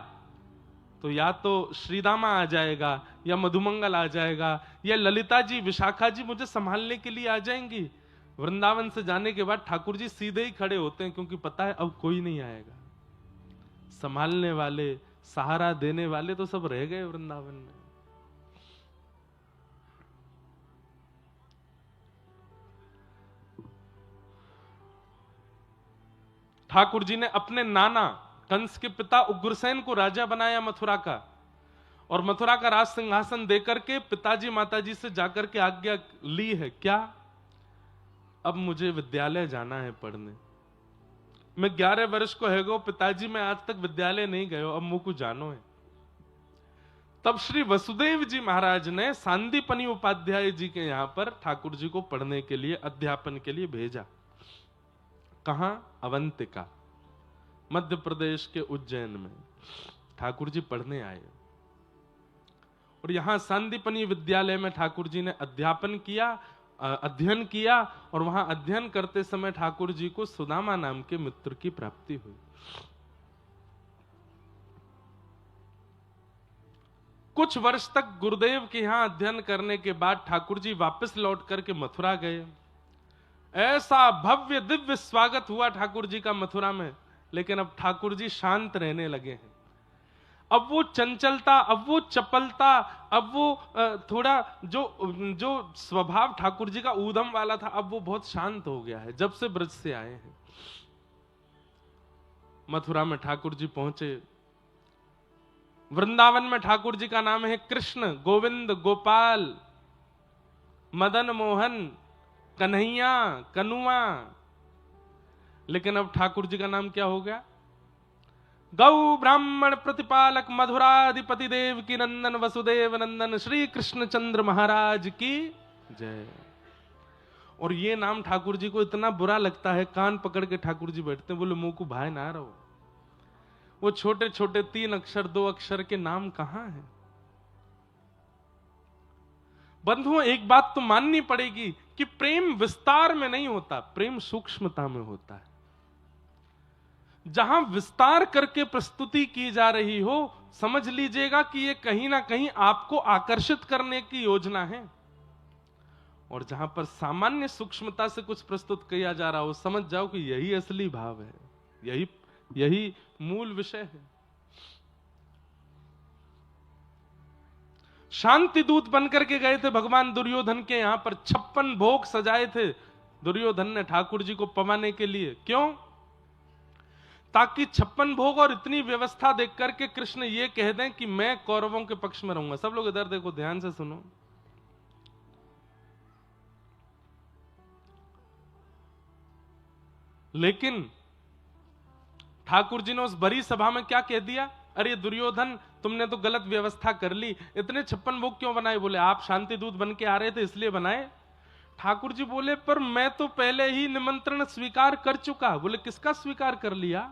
तो या तो श्रीदामा आ जाएगा, या मधुमंगल आ जाएगा, या ललिता जी, विशाखा जी मुझे संभालने के लिए आ जाएंगी। वृंदावन से जाने के बाद ठाकुर जी सीधे ही खड़े होते हैं, क्योंकि पता है अब कोई नहीं आएगा। संभालने वाले, सहारा देने वाले तो सब रह गए वृंदावन में। ठाकुर जी ने अपने नाना कंस के पिता उग्रसेन को राजा बनाया मथुरा का, और मथुरा का राज सिंहासन देकर के पिताजी माताजी से जाकर के आज्ञा ली है, क्या? अब मुझे विद्यालय जाना है पढ़ने। मैं 11 वर्ष को है गो पिताजी, मैं आज तक विद्यालय नहीं गयो, अब मुझको जानो है। तब श्री वसुदेव जी महाराज ने सांदीपनी उपाध्याय जी के यहां पर ठाकुर जी को पढ़ने के लिए, अध्यापन के लिए भेजा। कहां? अवंतिका, मध्य प्रदेश के उज्जैन में ठाकुर जी पढ़ने आए, और यहां सांदीपनी विद्यालय में ठाकुर जी ने अध्यापन किया, अध्ययन किया, और वहां अध्ययन करते समय ठाकुर जी को सुदामा नाम के मित्र की प्राप्ति हुई। कुछ वर्ष तक गुरुदेव के यहां अध्ययन करने के बाद ठाकुर जी वापस लौट करके मथुरा गए। ऐसा भव्य दिव्य स्वागत हुआ ठाकुर जी का मथुरा में, लेकिन अब ठाकुर जी शांत रहने लगे हैं। अब वो चंचलता, अब वो चपलता, अब वो थोड़ा जो स्वभाव ठाकुर जी का ऊधम वाला था, अब वो बहुत शांत हो गया है जब से ब्रज से आए हैं। मथुरा में ठाकुर जी पहुंचे। वृंदावन में ठाकुर जी का नाम है कृष्ण, गोविंद, गोपाल, मदन मोहन, कन्हैया, कनुआ, लेकिन अब ठाकुर जी का नाम क्या हो गया? गौ ब्राह्मण प्रतिपालक मधुराधिपति देव की नंदन, वसुदेव नंदन, श्री कृष्ण चंद्र महाराज की जय। और ये नाम ठाकुर जी को इतना बुरा लगता है, कान पकड़ के ठाकुर जी बैठते हैं, बोले मुंह को भाई ना रहो। वो छोटे छोटे 3 अक्षर 2 अक्षर के नाम कहां हैं? बंधुओं, एक बात तो माननी पड़ेगी कि प्रेम विस्तार में नहीं होता, प्रेम सूक्ष्मता में होता है। जहां विस्तार करके प्रस्तुति की जा रही हो, समझ लीजिएगा कि ये कहीं ना कहीं आपको आकर्षित करने की योजना है, और जहां पर सामान्य सूक्ष्मता से कुछ प्रस्तुत किया जा रहा हो, समझ जाओ कि यही असली भाव है, यही मूल विषय है। शांति दूत बनकर के गए थे भगवान दुर्योधन के यहां पर, 56 भोग सजाए थे दुर्योधन ने ठाकुर जी को पवाने के लिए। क्यों? ताकि 56 भोग और इतनी व्यवस्था देख करके कृष्ण ये कह दें कि मैं कौरवों के पक्ष में रहूंगा। सब लोग इधर देखो, ध्यान से सुनो। लेकिन ठाकुर जी ने उस बड़ी सभा में क्या कह दिया? अरे दुर्योधन, तुमने तो गलत व्यवस्था कर ली, इतने 56 भोग क्यों बनाए? बोले आप शांति दूत बन के आ रहे थे इसलिए बनाए। ठाकुर जी बोले पर मैं तो पहले ही निमंत्रण स्वीकार कर चुका। बोले किसका स्वीकार कर लिया?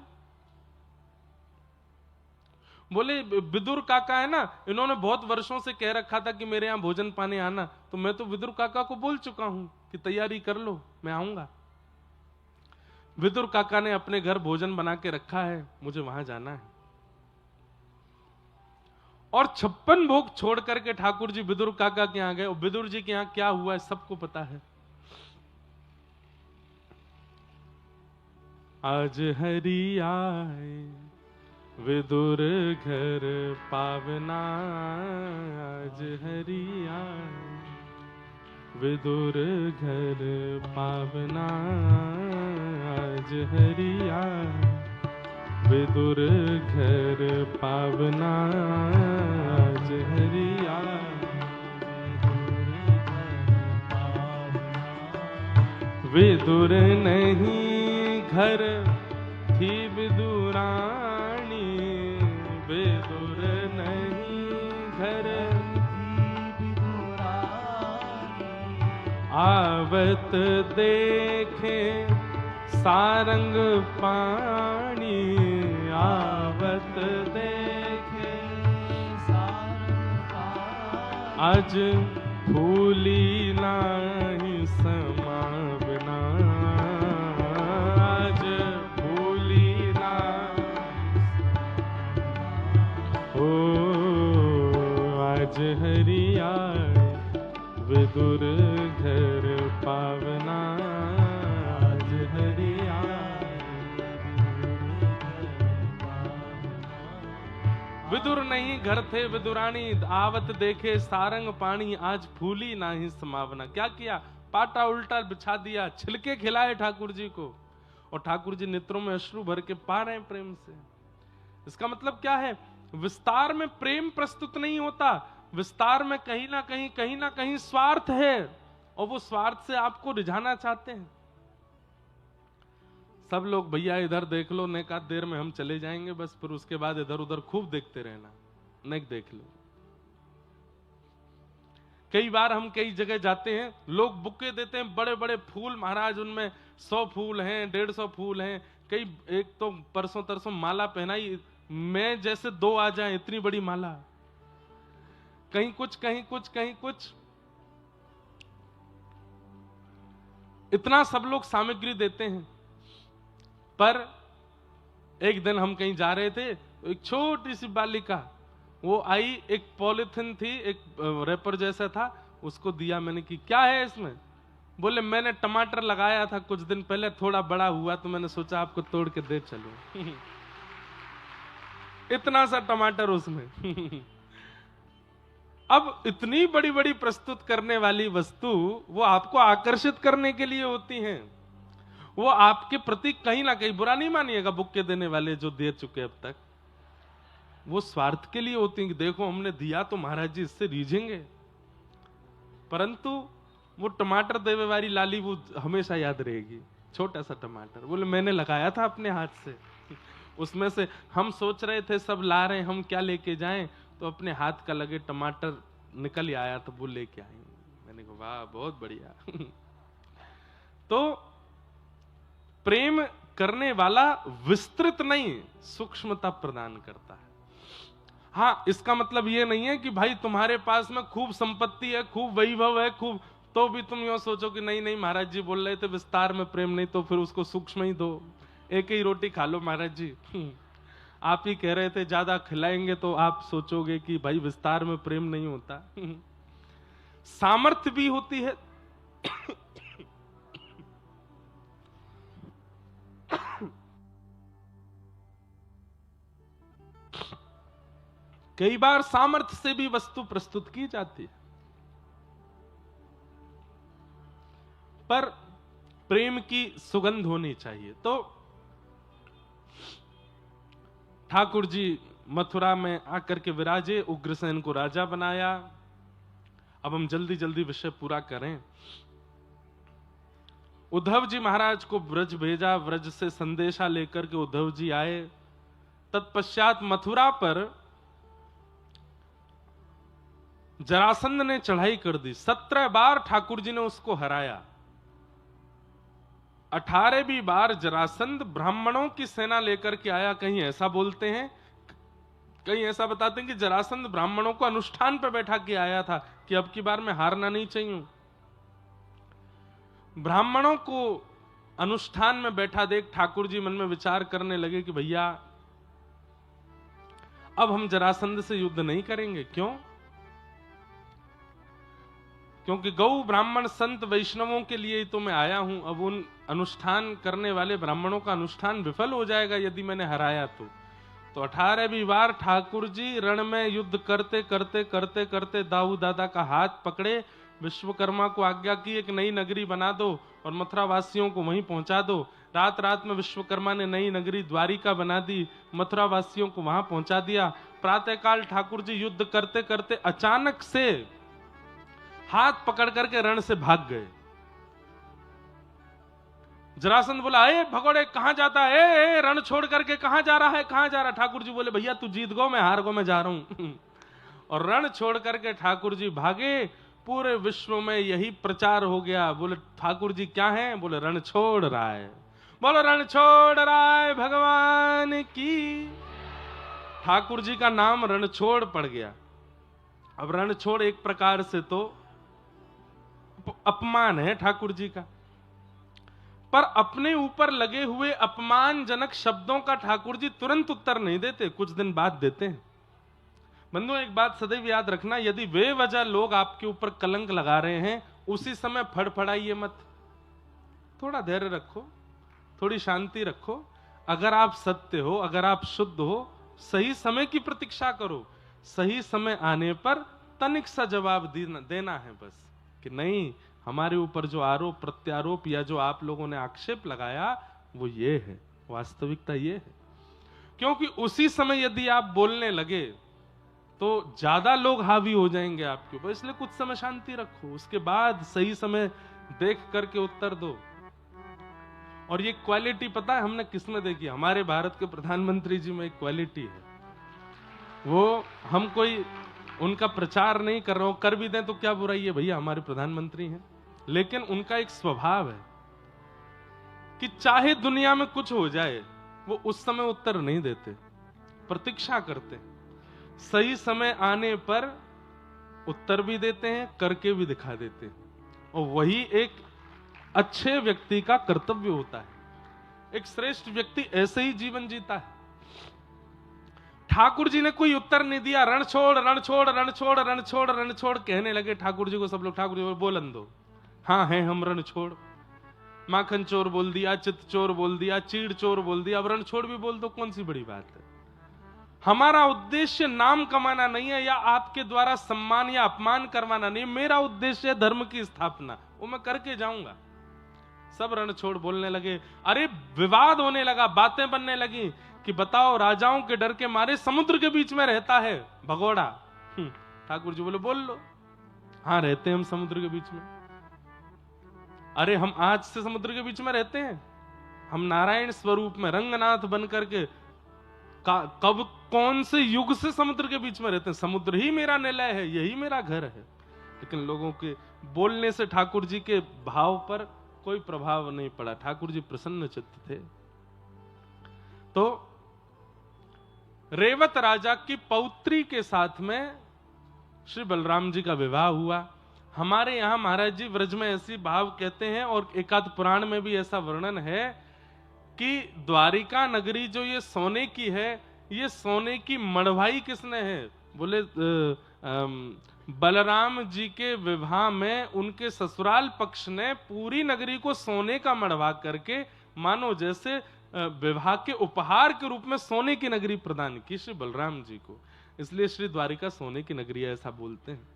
बोले विदुर काका है ना, इन्होंने बहुत वर्षों से कह रखा था कि मेरे यहां भोजन पाने आना, तो मैं तो विदुर काका को बोल चुका हूं कि तैयारी कर लो, मैं आऊंगा। विदुर काका ने अपने घर भोजन बना के रखा है, मुझे वहां जाना है। और 56 भोग छोड़ करके ठाकुर जी विदुर काका के यहां गए। और विदुर जी के यहां क्या हुआ है सबको पता है। आज हरि आए विदुर घर पावना, आज हरि आए विदुर घर पावना, आज हरि आए विदुर घर पावना, आज हरि आए विदुर नहीं घर थी विदुरानी, विदुर नहीं घर थी विदुरानी, आवत देखे सारंग पानी, आवत देखे सारंग पानी, आज फूली नाही समावना, आज फूली ना ओ, आज हरि आए विदुर घर पावना, आज हरि आए विदुर नहीं घर थे विदुरानी, आवत देखे सारंग पानी, आज फूली नाही समावना। क्या किया? पाटा उल्टा बिछा दिया, छिलके खिलाए ठाकुर जी को, और ठाकुर जी नेत्रों में अश्रु भर के पा रहे हैं प्रेम से। इसका मतलब क्या है? विस्तार में प्रेम प्रस्तुत नहीं होता, विस्तार में कहीं ना कहीं स्वार्थ है, और वो स्वार्थ से आपको रिझाना चाहते हैं। सब लोग भैया इधर देख लो, ने का देर में हम चले जाएंगे, बस फिर उसके बाद इधर उधर खूब देखते रहना, नेक देख लो। कई बार हम कई जगह जाते हैं, लोग बुके देते हैं बड़े बड़े फूल, महाराज उनमें 100 फूल हैं, 150 फूल हैं, कई एक तो परसों तरसों माला पहनाई, मैं जैसे 2 आ जाए इतनी बड़ी माला, कहीं कुछ कहीं कुछ कहीं कुछ, इतना सब लोग सामग्री देते हैं। पर एक दिन हम कहीं जा रहे थे, एक छोटी सी बालिका वो आई, एक पॉलिथिन थी, एक रैपर जैसा था, उसको दिया मैंने कि क्या है इसमें? बोले मैंने टमाटर लगाया था कुछ दिन पहले, थोड़ा बड़ा हुआ तो मैंने सोचा आपको तोड़ के दे चलूं। इतना सा टमाटर उसमें। अब इतनी बड़ी बड़ी प्रस्तुत करने वाली वस्तु वो आपको आकर्षित करने के लिए होती हैं, वो आपके प्रति कहीं ना कहीं, बुरा नहीं मानिएगा बुक्के देने वाले जो दे चुके अब तक, वो स्वार्थ के लिए होती हैं कि देखो हमने दिया तो महाराज जी इससे रीझेंगे। परंतु वो टमाटर देवे वाली लाली वो हमेशा याद रहेगी, छोटा सा टमाटर, बोले मैंने लगाया था अपने हाथ से, उसमें से हम सोच रहे थे सब ला रहे हैं, हम क्या लेके जाएं, तो अपने हाथ का लगे टमाटर निकल आया तो वो लेके आए। मैंने कहा वाह बहुत बढ़िया। तो प्रेम करने वाला विस्तृत नहीं, सूक्ष्मता प्रदान करता है। हाँ, इसका मतलब ये नहीं है कि भाई तुम्हारे पास में खूब संपत्ति है, खूब वैभव है, खूब, तो भी तुम यूं सोचो कि नहीं नहीं महाराज जी बोल रहे थे विस्तार में प्रेम नहीं, तो फिर उसको सूक्ष्म ही दो, एक ही रोटी खा लो महाराज जी। आप ही कह रहे थे ज्यादा खिलाएंगे तो आप सोचोगे कि भाई विस्तार में प्रेम नहीं होता। सामर्थ्य भी होती है। कई बार सामर्थ्य से भी वस्तु प्रस्तुत की जाती है, पर प्रेम की सुगंध होनी चाहिए। तो ठाकुर जी मथुरा में आकर के विराजे, उग्रसेन को राजा बनाया। अब हम जल्दी जल्दी विषय पूरा करें। उद्धव जी महाराज को ब्रज भेजा, ब्रज से संदेशा लेकर के उद्धव जी आए। तत्पश्चात मथुरा पर जरासंध ने चढ़ाई कर दी, 17 बार ठाकुर जी ने उसको हराया। 18वीं बार जरासंध ब्राह्मणों की सेना लेकर के आया। कहीं ऐसा बोलते हैं, कहीं ऐसा बताते हैं कि जरासंध ब्राह्मणों को अनुष्ठान पे बैठा के आया था कि अब की बार मैं हारना नहीं चाहिए। ब्राह्मणों को अनुष्ठान में बैठा देख ठाकुर जी मन में विचार करने लगे कि भैया अब हम जरासंध से युद्ध नहीं करेंगे। क्यों? क्योंकि गौ ब्राह्मण संत वैष्णवों के लिए ही तो मैं आया हूं। अब उन अनुष्ठान करने वाले ब्राह्मणों का अनुष्ठान विफल हो जाएगा यदि मैंने हराया तो 18वीं बार ठाकुर जी रण में युद्ध करते करते करते करते दाऊ दादा का हाथ पकड़े, विश्वकर्मा को आज्ञा की एक नई नगरी बना दो और मथुरा वासियों को वहीं पहुंचा दो। रात रात में विश्वकर्मा ने नई नगरी द्वारिका बना दी, मथुरा वासियों को वहां पहुंचा दिया। प्रातःकाल ठाकुर जी युद्ध करते करते अचानक से हाथ पकड़ करके रण से भाग गए। जरासंध बोला, ए भगोड़े कहां जाता है, ए रण छोड़ करके कहां जा रहा है, कहां जा रहा है? ठाकुर जी बोले, भैया तू जीत गो, मैं हार गो, मैं जा रहा हूं। और रण छोड़ करके ठाकुर जी भागे। पूरे विश्व में यही प्रचार हो गया। बोले ठाकुर जी क्या है? बोले रण छोड़ रहा है। बोलो रण छोड़ रहा है भगवान की। ठाकुर जी का नाम रणछोड़ पड़ गया। अब रणछोड़ एक प्रकार से तो अपमान है ठाकुर जी का, पर अपने ऊपर लगे हुए अपमानजनक शब्दों का ठाकुर जी तुरंत उत्तर नहीं देते, कुछ दिन बाद देते हैं। बंधुओं एक बात सदैव याद रखना, यदि बेवजह लोग आपके ऊपर कलंक लगा रहे हैं उसी समय फड़फड़ाइए मत। थोड़ा धैर्य रखो, थोड़ी शांति रखो। अगर आप सत्य हो, अगर आप शुद्ध हो, सही समय की प्रतीक्षा करो। सही समय आने पर तनिक सा जवाब देना है बस, कि नहीं हमारे ऊपर जो आरोप प्रत्यारोप या जो आप लोगों ने आक्षेप लगाया वो ये है, वास्तविकता ये है। क्योंकि उसी समय यदि आप बोलने लगे तो ज्यादा लोग हावी हो जाएंगे आपके ऊपर। इसलिए कुछ समय शांति रखो, उसके बाद सही समय देख करके उत्तर दो। और ये क्वालिटी पता है हमने किसमें देखी? हमारे भारत के प्रधानमंत्री जी में एक क्वालिटी है। वो हम कोई उनका प्रचार नहीं कर रहे हो, कर भी दें तो क्या बुराई है, भैया हमारे प्रधानमंत्री हैं। लेकिन उनका एक स्वभाव है कि चाहे दुनिया में कुछ हो जाए वो उस समय उत्तर नहीं देते, प्रतीक्षा करते। सही समय आने पर उत्तर भी देते हैं, करके भी दिखा देते हैं। और वही एक अच्छे व्यक्ति का कर्तव्य होता है। एक श्रेष्ठ व्यक्ति ऐसे ही जीवन जीता है। ठाकुर जी ने कोई उत्तर नहीं दिया। रण छोड़ रण छोड़ रण छोड़ रण छोड़ रण छोड़ कहने लगे ठाकुर जी को सब लोग। ठाकुर जी बोलन दो, हाँ है हम रण छोड़। माखन चोर बोल दिया, चित्त चोर बोल दिया, चीड़ चोर बोल दिया, अब रण छोड़ भी बोल दो, कौन सी बड़ी बात है। हमारा उद्देश्य नाम कमाना नहीं है या आपके द्वारा सम्मान या अपमान करवाना नहीं। मेरा उद्देश्य है धर्म की स्थापना, वो मैं करके जाऊंगा। सब रण छोड़ बोलने लगे। अरे विवाद होने लगा, बातें बनने लगी कि बताओ राजाओं के डर के मारे समुद्र के बीच में रहता है भगोड़ा। ठाकुर जी बोले बोल लो, हाँ रहते हैं हम समुद्र के बीच में। अरे हम आज से समुद्र के बीच में रहते हैं, हम नारायण स्वरूप में रंगनाथ बन करके कब कौन से युग से समुद्र के बीच में रहते हैं। समुद्र ही मेरा निलय है, यही मेरा घर है। लेकिन लोगों के बोलने से ठाकुर जी के भाव पर कोई प्रभाव नहीं पड़ा। ठाकुर जी प्रसन्न चित्त थे। तो रेवत राजा की पौत्री के साथ में श्री बलराम जी का विवाह हुआ। हमारे यहां महाराज जी व्रज में ऐसी भाव कहते हैं और एकाध पुराण में भी ऐसा वर्णन है कि द्वारिका नगरी जो ये सोने की है, ये सोने की मढ़वाई किसने है? बोले बलराम जी के विवाह में उनके ससुराल पक्ष ने पूरी नगरी को सोने का मढ़वा करके मानो जैसे विवाह के उपहार के रूप में सोने की नगरी प्रदान की श्री बलराम जी को। इसलिए श्री द्वारिका सोने की नगरी है, ऐसा बोलते हैं।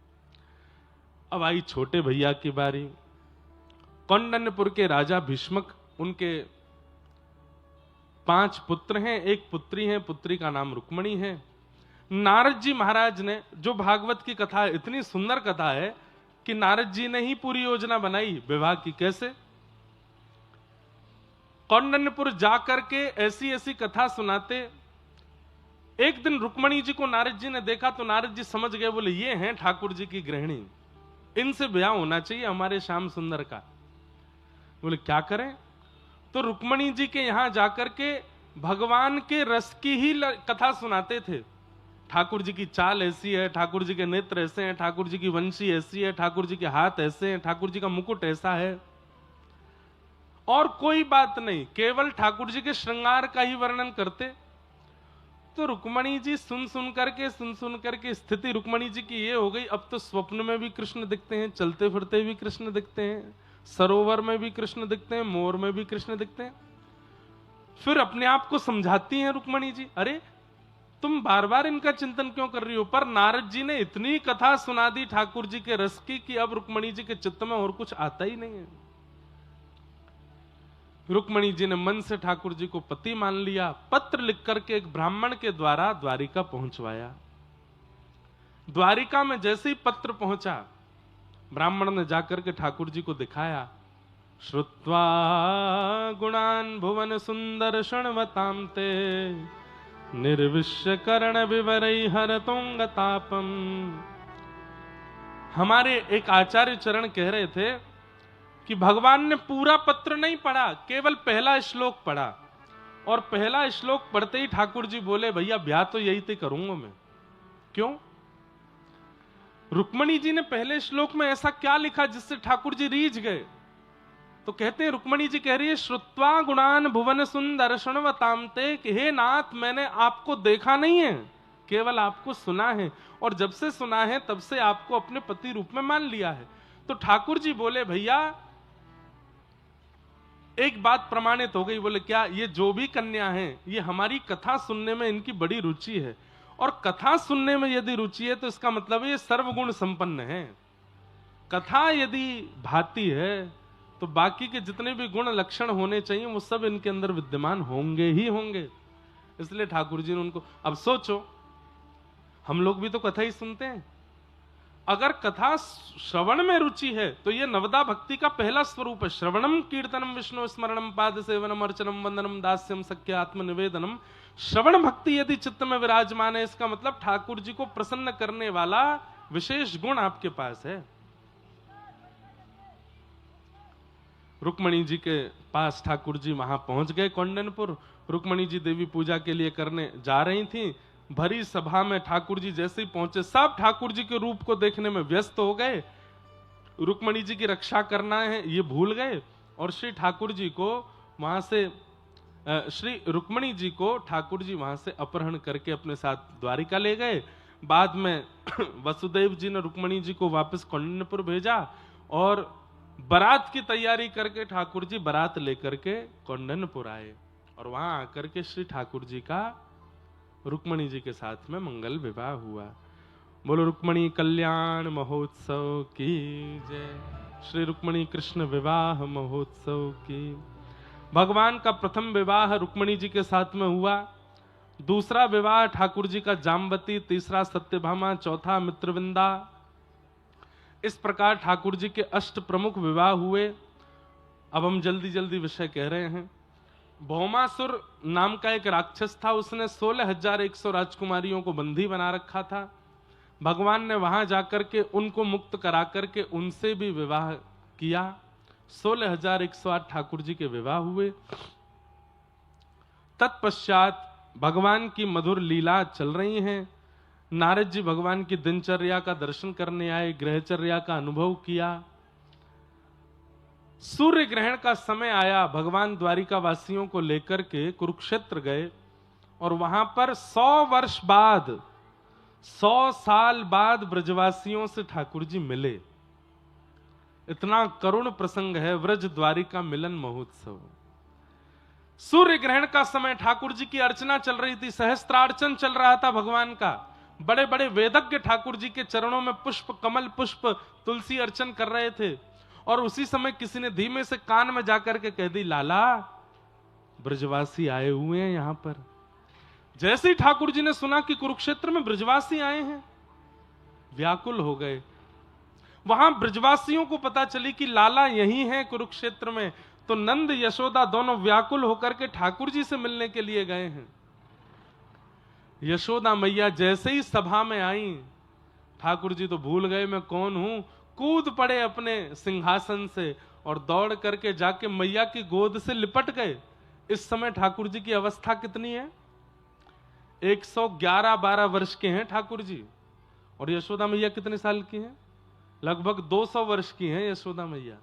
अब आई छोटे भैया की बारी। कौंडन्यपुर के राजा भीष्मक, उनके 5 पुत्र हैं, एक पुत्री है, पुत्री का नाम रुक्मणी है। नारद जी महाराज ने, जो भागवत की कथा है, इतनी सुंदर कथा है कि नारद जी ने ही पूरी योजना बनाई विवाह की। कैसे? कौंडन्यपुर जाकर के ऐसी ऐसी कथा सुनाते। एक दिन रुक्मणी जी को नारद जी ने देखा तो नारद जी समझ गए, बोले ये हैं ठाकुर जी की गृहिणी, इनसे ब्याह होना चाहिए हमारे श्याम सुंदर का। बोले क्या करें? तो रुक्मणी जी के यहां जाकर के भगवान के रस की ही कथा सुनाते थे। ठाकुर जी की चाल ऐसी है, ठाकुर जी के नेत्र ऐसे हैं, ठाकुर जी की वंशी ऐसी है, ठाकुर जी के हाथ ऐसे हैं, ठाकुर जी का मुकुट ऐसा है। और कोई बात नहीं, केवल ठाकुर जी के श्रृंगार का ही वर्णन करते। तो रुक्मणी जी सुन सुन करके स्थिति रुक्मणी जी की ये हो गई, अब तो स्वप्न में भी कृष्ण दिखते हैं, चलते फिरते भी कृष्ण दिखते हैं, सरोवर में भी कृष्ण दिखते हैं, मोर में भी कृष्ण दिखते हैं। फिर अपने आप को समझाती हैं रुक्मणी जी, अरे तुम बार बार इनका चिंतन क्यों कर रही हो? पर नारद जी ने इतनी कथा सुना दी ठाकुर जी के रस की कि अब रुक्मणी जी के चित्त में और कुछ आता ही नहीं है। रुक्मणी जी ने मन से ठाकुर जी को पति मान लिया, पत्र लिख करके एक ब्राह्मण के द्वारा द्वारिका पहुंचवाया। द्वारिका में जैसे ही पत्र पहुंचा, ब्राह्मण ने जाकर के ठाकुर जी को दिखाया। श्रुत्वा गुणान भुवन सुंदर शृण्वतां ते निर्विश्य कर्ण विवरै हरतोंगतापम। हमारे एक आचार्य चरण कह रहे थे कि भगवान ने पूरा पत्र नहीं पढ़ा, केवल पहला श्लोक पढ़ा, और पहला श्लोक पढ़ते ही ठाकुर जी बोले, भैया ब्याह तो यही ते करूंगा मैं। क्यों? रुक्मणी जी ने पहले श्लोक में ऐसा क्या लिखा जिससे ठाकुर जी रीझ गए? तो कहते हैं, रुक्मणी जी कह रही है, श्रुत्वा गुणान भुवन सुंदर शृण्वतां ते, कि हे नाथ मैंने आपको देखा नहीं है, केवल आपको सुना है, और जब से सुना है तब से आपको अपने पति रूप में मान लिया है। तो ठाकुर जी बोले, भैया एक बात प्रमाणित हो गई। बोले क्या? ये जो भी कन्या हैं, ये हमारी कथा सुनने में इनकी बड़ी रुचि है, और कथा सुनने में यदि रुचि है तो इसका मतलब है ये सर्वगुण संपन्न है। कथा यदि भाती है तो बाकी के जितने भी गुण लक्षण होने चाहिए वो सब इनके अंदर विद्यमान होंगे ही होंगे। इसलिए ठाकुर जी ने उनको, अब सोचो हम लोग भी तो कथा ही सुनते हैं, अगर कथा श्रवण में रुचि है तो ये नवदा भक्ति का पहला स्वरूप है। श्रवणम कीर्तनम विष्णु स्मरणम पाद सेवनम अर्चनम वंदनम दास्यम सख्य आत्मनिवेदनम। श्रवण भक्ति यदि चित्त में विराजमान है, इसका मतलब ठाकुर जी को प्रसन्न करने वाला विशेष गुण आपके पास है। रुक्मणी जी के पास ठाकुर जी वहां पहुंच गए कौंडनपुर। रुक्मणी जी देवी पूजा के लिए करने जा रही थी। भरी सभा में ठाकुर जी जैसे ही पहुंचे, सब ठाकुर जी के रूप को देखने में व्यस्त हो गए। रुक्मणी जी की रक्षा करना है ये भूल गए, और श्री ठाकुर जी को वहां से श्री रुक्मणी जी को ठाकुर जी वहां से अपहरण करके अपने साथ द्वारिका ले गए। बाद में वसुदेव जी ने रुक्मणी जी को वापस कौंडन्यपुर भेजा, और बारात की तैयारी करके ठाकुर जी बारात लेकर के कौंडन्यपुर आए, और वहां आकर के श्री ठाकुर जी का रुक्मणी जी के साथ में मंगल विवाह हुआ। बोलो रुक्मणी कल्याण महोत्सव की जय। श्री रुक्मणी कृष्ण विवाह महोत्सव की। भगवान का प्रथम विवाह रुक्मणी जी के साथ में हुआ, दूसरा विवाह ठाकुर जी का जाम्बती, तीसरा सत्यभामा, चौथा मित्रविंदा। इस प्रकार ठाकुर जी के अष्ट प्रमुख विवाह हुए। अब हम जल्दी जल्दी विषय कह रहे हैं। भौमासुर नाम का एक राक्षस था, उसने 16,100 राजकुमारियों को बंदी बना रखा था। भगवान ने वहां जाकर के उनको मुक्त करा करके उनसे भी विवाह किया। 16,108 ठाकुर जी के विवाह हुए। तत्पश्चात भगवान की मधुर लीला चल रही हैं। नारद जी भगवान की दिनचर्या का दर्शन करने आए, ग्रहचर्या का अनुभव किया। सूर्य ग्रहण का समय आया, भगवान द्वारिका वासियों को लेकर के कुरुक्षेत्र गए, और वहां पर 100 वर्ष बाद, 100 साल बाद ब्रजवासियों से ठाकुर जी मिले। इतना करुण प्रसंग है, व्रज द्वारिका मिलन महोत्सव। सूर्य ग्रहण का समय, ठाकुर जी की अर्चना चल रही थी, सहस्त्रार्चन चल रहा था भगवान का। बड़े बड़े वेदज्ञ ठाकुर जी के चरणों में पुष्प, कमल पुष्प, तुलसी अर्चन कर रहे थे। और उसी समय किसी ने धीमे से कान में जाकर के कह दी, लाला ब्रजवासी आए हुए हैं यहां पर। जैसे ही ठाकुर जी ने सुना कि कुरुक्षेत्र में ब्रजवासी आए हैं, व्याकुल हो गए। वहां ब्रजवासियों को पता चली कि लाला यही हैं कुरुक्षेत्र में, तो नंद यशोदा दोनों व्याकुल होकर के ठाकुर जी से मिलने के लिए गए हैं। यशोदा मैया जैसे ही सभा में आई, ठाकुर जी तो भूल गए मैं कौन हूं, कूद पड़े अपने सिंहासन से और दौड़ करके जाके मैया की गोद से लिपट गए। इस समय ठाकुर जी की अवस्था कितनी है? 111-12 वर्ष के हैं ठाकुर जी। और यशोदा मैया कितने साल की हैं? लगभग 200 वर्ष की हैं यशोदा मैया।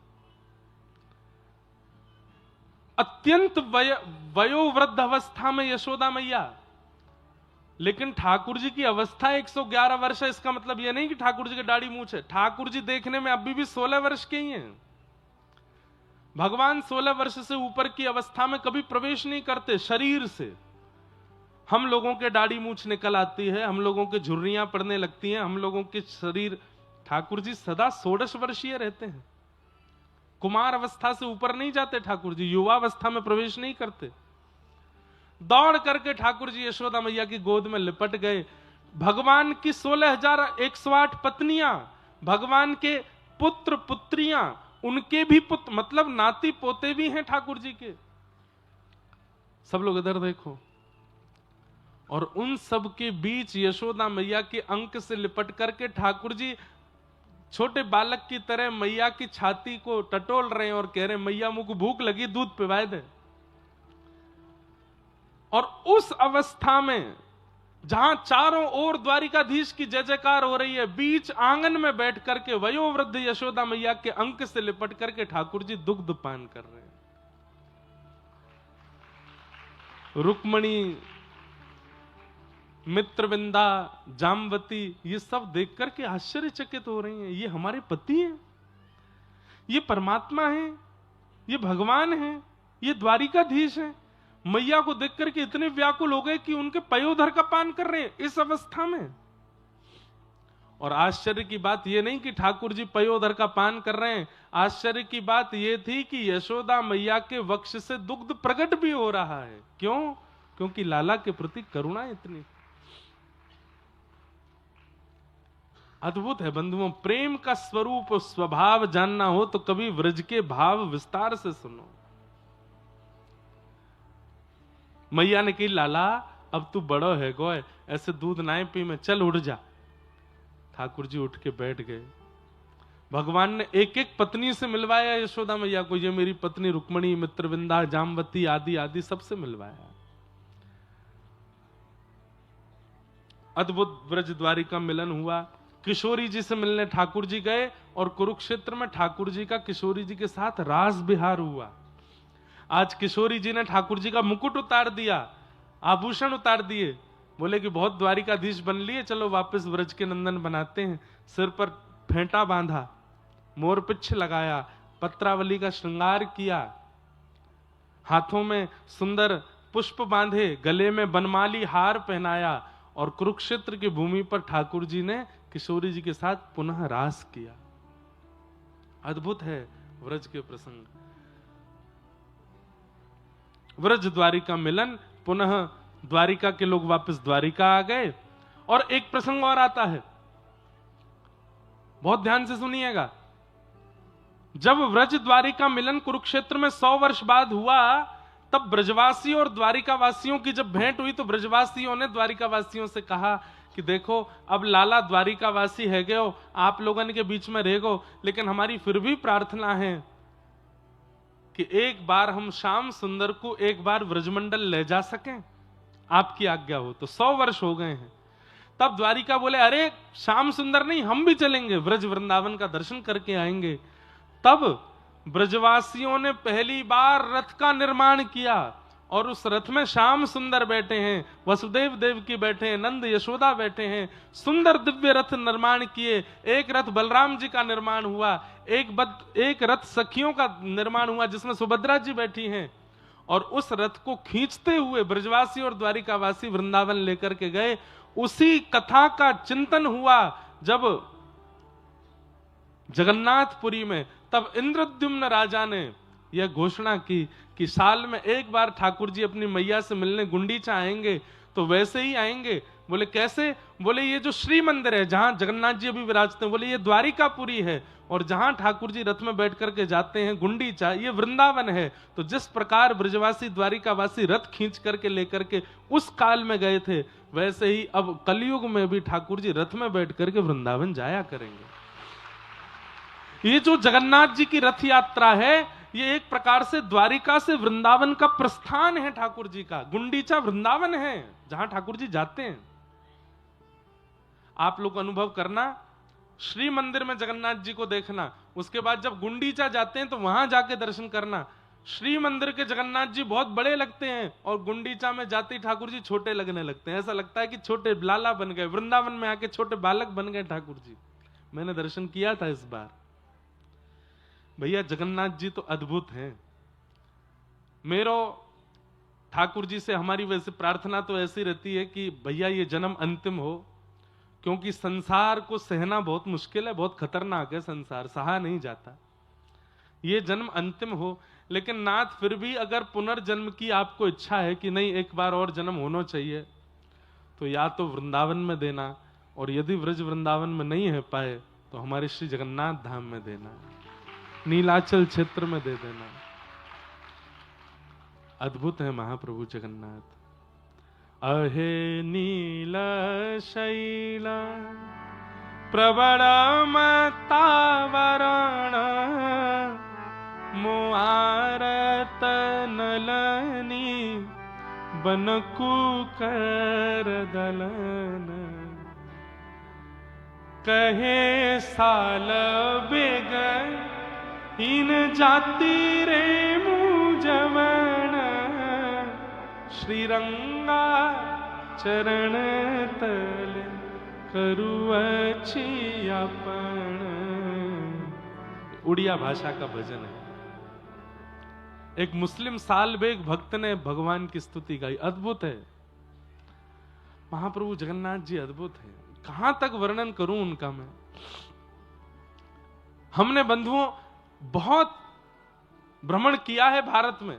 अत्यंत वयोवृद्ध अवस्था में यशोदा मैया, लेकिन ठाकुर जी की अवस्था 111 वर्ष है, इसका मतलब यह नहीं कि ठाकुर जी की दाढ़ी मूंछ है। ठाकुर जी देखने में अभी भी 16 वर्ष के ही हैं। भगवान 16 वर्ष से ऊपर की अवस्था में कभी प्रवेश नहीं करते शरीर से। हम लोगों के दाढ़ी मूंछ निकल आती है, हम लोगों के झुर्रियां पड़ने लगती हैं, हम लोगों के शरीर। ठाकुर जी सदा 16 वर्षीय रहते हैं। कुमार अवस्था से ऊपर नहीं जाते ठाकुर जी, युवा अवस्था में प्रवेश नहीं करते। दौड़ करके ठाकुर जी यशोदा मैया की गोद में लिपट गए। भगवान की 16,108 पत्नियां, भगवान के पुत्र पुत्रियां, उनके भी पुत्र मतलब नाती पोते भी हैं ठाकुर जी के। सब लोग इधर देखो। और उन सब के बीच यशोदा मैया के अंक से लिपट करके ठाकुर जी छोटे बालक की तरह मैया की छाती को टटोल रहे हैं और कह रहे हैं मैया मुझको भूख लगी, दूध पिवाए दे। और उस अवस्था में जहां चारों ओर द्वारिकाधीश की जय जयकार हो रही है, बीच आंगन में बैठ करके वयोवृद्ध यशोदा मैया के अंक से लिपट करके ठाकुर जी दुग्ध पान कर रहे हैं। रुक्मणी, मित्रविंदा, जामवती ये सब देख करके आश्चर्यचकित हो रही हैं। ये हमारे पति हैं, ये परमात्मा हैं, ये भगवान हैं, ये द्वारिकाधीश हैं। मैया को देख करके इतने व्याकुल हो गए कि उनके पयोधर का पान कर रहे हैं इस अवस्था में। और आश्चर्य की बात यह नहीं कि ठाकुर जी पयोधर का पान कर रहे हैं, आश्चर्य की बात यह थी कि यशोदा मैया के वक्ष से दुग्ध प्रकट भी हो रहा है। क्यों? क्योंकि लाला के प्रति करुणा इतनी। अद्भुत है बंधुओं। प्रेम का स्वरूप स्वभाव जानना हो तो कभी व्रज के भाव विस्तार से सुनो। मैया ने कही लाला अब तू बड़ो है गोय, ऐसे दूध नाए पी में, चल उठ जा। ठाकुर जी उठ के बैठ गए। भगवान ने एक एक पत्नी से मिलवाया यशोदा मैया को। ये मेरी पत्नी रुक्मणी, मित्रविंदा, जामवती आदि आदि सबसे मिलवाया। अद्भुत व्रज द्वारिका मिलन हुआ। किशोरी जी से मिलने ठाकुर जी गए और कुरुक्षेत्र में ठाकुर जी का किशोरी जी के साथ रास विहार हुआ। आज किशोरी जी ने ठाकुर जी का मुकुट उतार दिया, आभूषण उतार दिए, बोले कि बहुत द्वारिकाधीश बन लिए, चलो वापस व्रज के नंदन बनाते हैं। सिर पर फेंटा बांधा, मोरपिच्छ लगाया, पत्रावली का श्रृंगार किया, हाथों में सुंदर पुष्प बांधे, गले में बनमाली हार पहनाया और कुरुक्षेत्र की भूमि पर ठाकुर जी ने किशोरी जी के साथ पुनः रास किया। अद्भुत है व्रज के प्रसंग। व्रज द्वारिका मिलन, पुनः द्वारिका के लोग वापस द्वारिका आ गए। और एक प्रसंग और आता है, बहुत ध्यान से सुनिएगा। जब व्रज द्वारिका मिलन कुरुक्षेत्र में 100 वर्ष बाद हुआ, तब ब्रजवासियों और द्वारिकावासियों की जब भेंट हुई तो ब्रजवासियों ने द्वारिकावासियों से कहा कि देखो अब लाला द्वारिकावासी है गए हो, आप लोगों के बीच में रह गो, लेकिन हमारी फिर भी प्रार्थना है कि एक बार हम श्याम सुंदर को एक बार व्रजमंडल ले जा सकें, आपकी आज्ञा हो तो। 100 वर्ष हो गए हैं। तब द्वारिका बोले अरे श्याम सुंदर नहीं, हम भी चलेंगे, व्रज वृंदावन का दर्शन करके आएंगे। तब ब्रजवासियों ने पहली बार रथ का निर्माण किया और उस रथ में श्याम सुंदर बैठे हैं, वसुदेव देवकी बैठे हैं, नंद यशोदा बैठे हैं। सुंदर दिव्य रथ निर्माण किए। एक रथ बलराम जी का निर्माण हुआ, एक रथ सखियों का निर्माण हुआ जिसमें सुभद्रा जी बैठी हैं। और उस रथ को खींचते हुए ब्रजवासी और द्वारिकावासी वृंदावन लेकर के गए। उसी कथा का चिंतन हुआ जब जगन्नाथपुरी में। तब इंद्रद्युम्न राजा ने यह घोषणा की कि साल में एक बार ठाकुर जी अपनी मैया से मिलने गुंडीचा आएंगे, तो वैसे ही आएंगे। बोले कैसे? बोले ये जो श्री मंदिर है जहां जगन्नाथ जी अभी विराजते हैं, बोले ये द्वारिकापुरी है, और जहां ठाकुर जी रथ में बैठ करके जाते हैं गुंडीचा, ये वृंदावन है। तो जिस प्रकार ब्रजवासी द्वारिकावासी रथ खींच करके लेकर के उस काल में गए थे, वैसे ही अब कलयुग में भी ठाकुर जी रथ में बैठ करके वृंदावन जाया करेंगे। ये जो जगन्नाथ जी की रथ यात्रा है, ये एक प्रकार से द्वारिका से वृंदावन का प्रस्थान है ठाकुर जी का। गुंडीचा वृंदावन है जहां ठाकुर जी जाते हैं। आप लोग अनुभव करना, श्री मंदिर में जगन्नाथ जी को देखना, उसके बाद जब गुंडीचा जाते हैं तो वहां जाके दर्शन करना। श्री मंदिर के जगन्नाथ जी बहुत बड़े लगते हैं और गुंडीचा में जाते ही ठाकुर जी छोटे लगने लगते हैं। ऐसा लगता है कि छोटे लाला बन गए, वृंदावन में आके छोटे बालक बन गए ठाकुर जी। मैंने दर्शन किया था इस बार। भैया जगन्नाथ जी तो अद्भुत हैं। मेरो ठाकुर जी से हमारी वैसे प्रार्थना तो ऐसी रहती है कि भैया ये जन्म अंतिम हो, क्योंकि संसार को सहना बहुत मुश्किल है, बहुत खतरनाक है संसार, सहा नहीं जाता। ये जन्म अंतिम हो, लेकिन नाथ फिर भी अगर पुनर्जन्म की आपको इच्छा है कि नहीं एक बार और जन्म होना चाहिए, तो या तो वृंदावन में देना, और यदि ब्रज वृंदावन में नहीं है पाए तो हमारे श्री जगन्नाथ धाम में देना, नीलाचल क्षेत्र में दे देना। अद्भुत है महाप्रभु जगन्नाथ। अहे नील शैला प्रबल मतावरण मुआरत नलनी बनकु कर दलन कहे साल बेग इन जाति रे मुजवन श्रीरंगा चरण तल करु अपन। उड़िया भाषा का भजन है। एक मुस्लिम साल बेग भक्त ने भगवान की स्तुति गाई। अद्भुत है महाप्रभु जगन्नाथ जी, अद्भुत है। कहां तक वर्णन करूं उनका मैं। हमने बंधुओं बहुत भ्रमण किया है भारत में,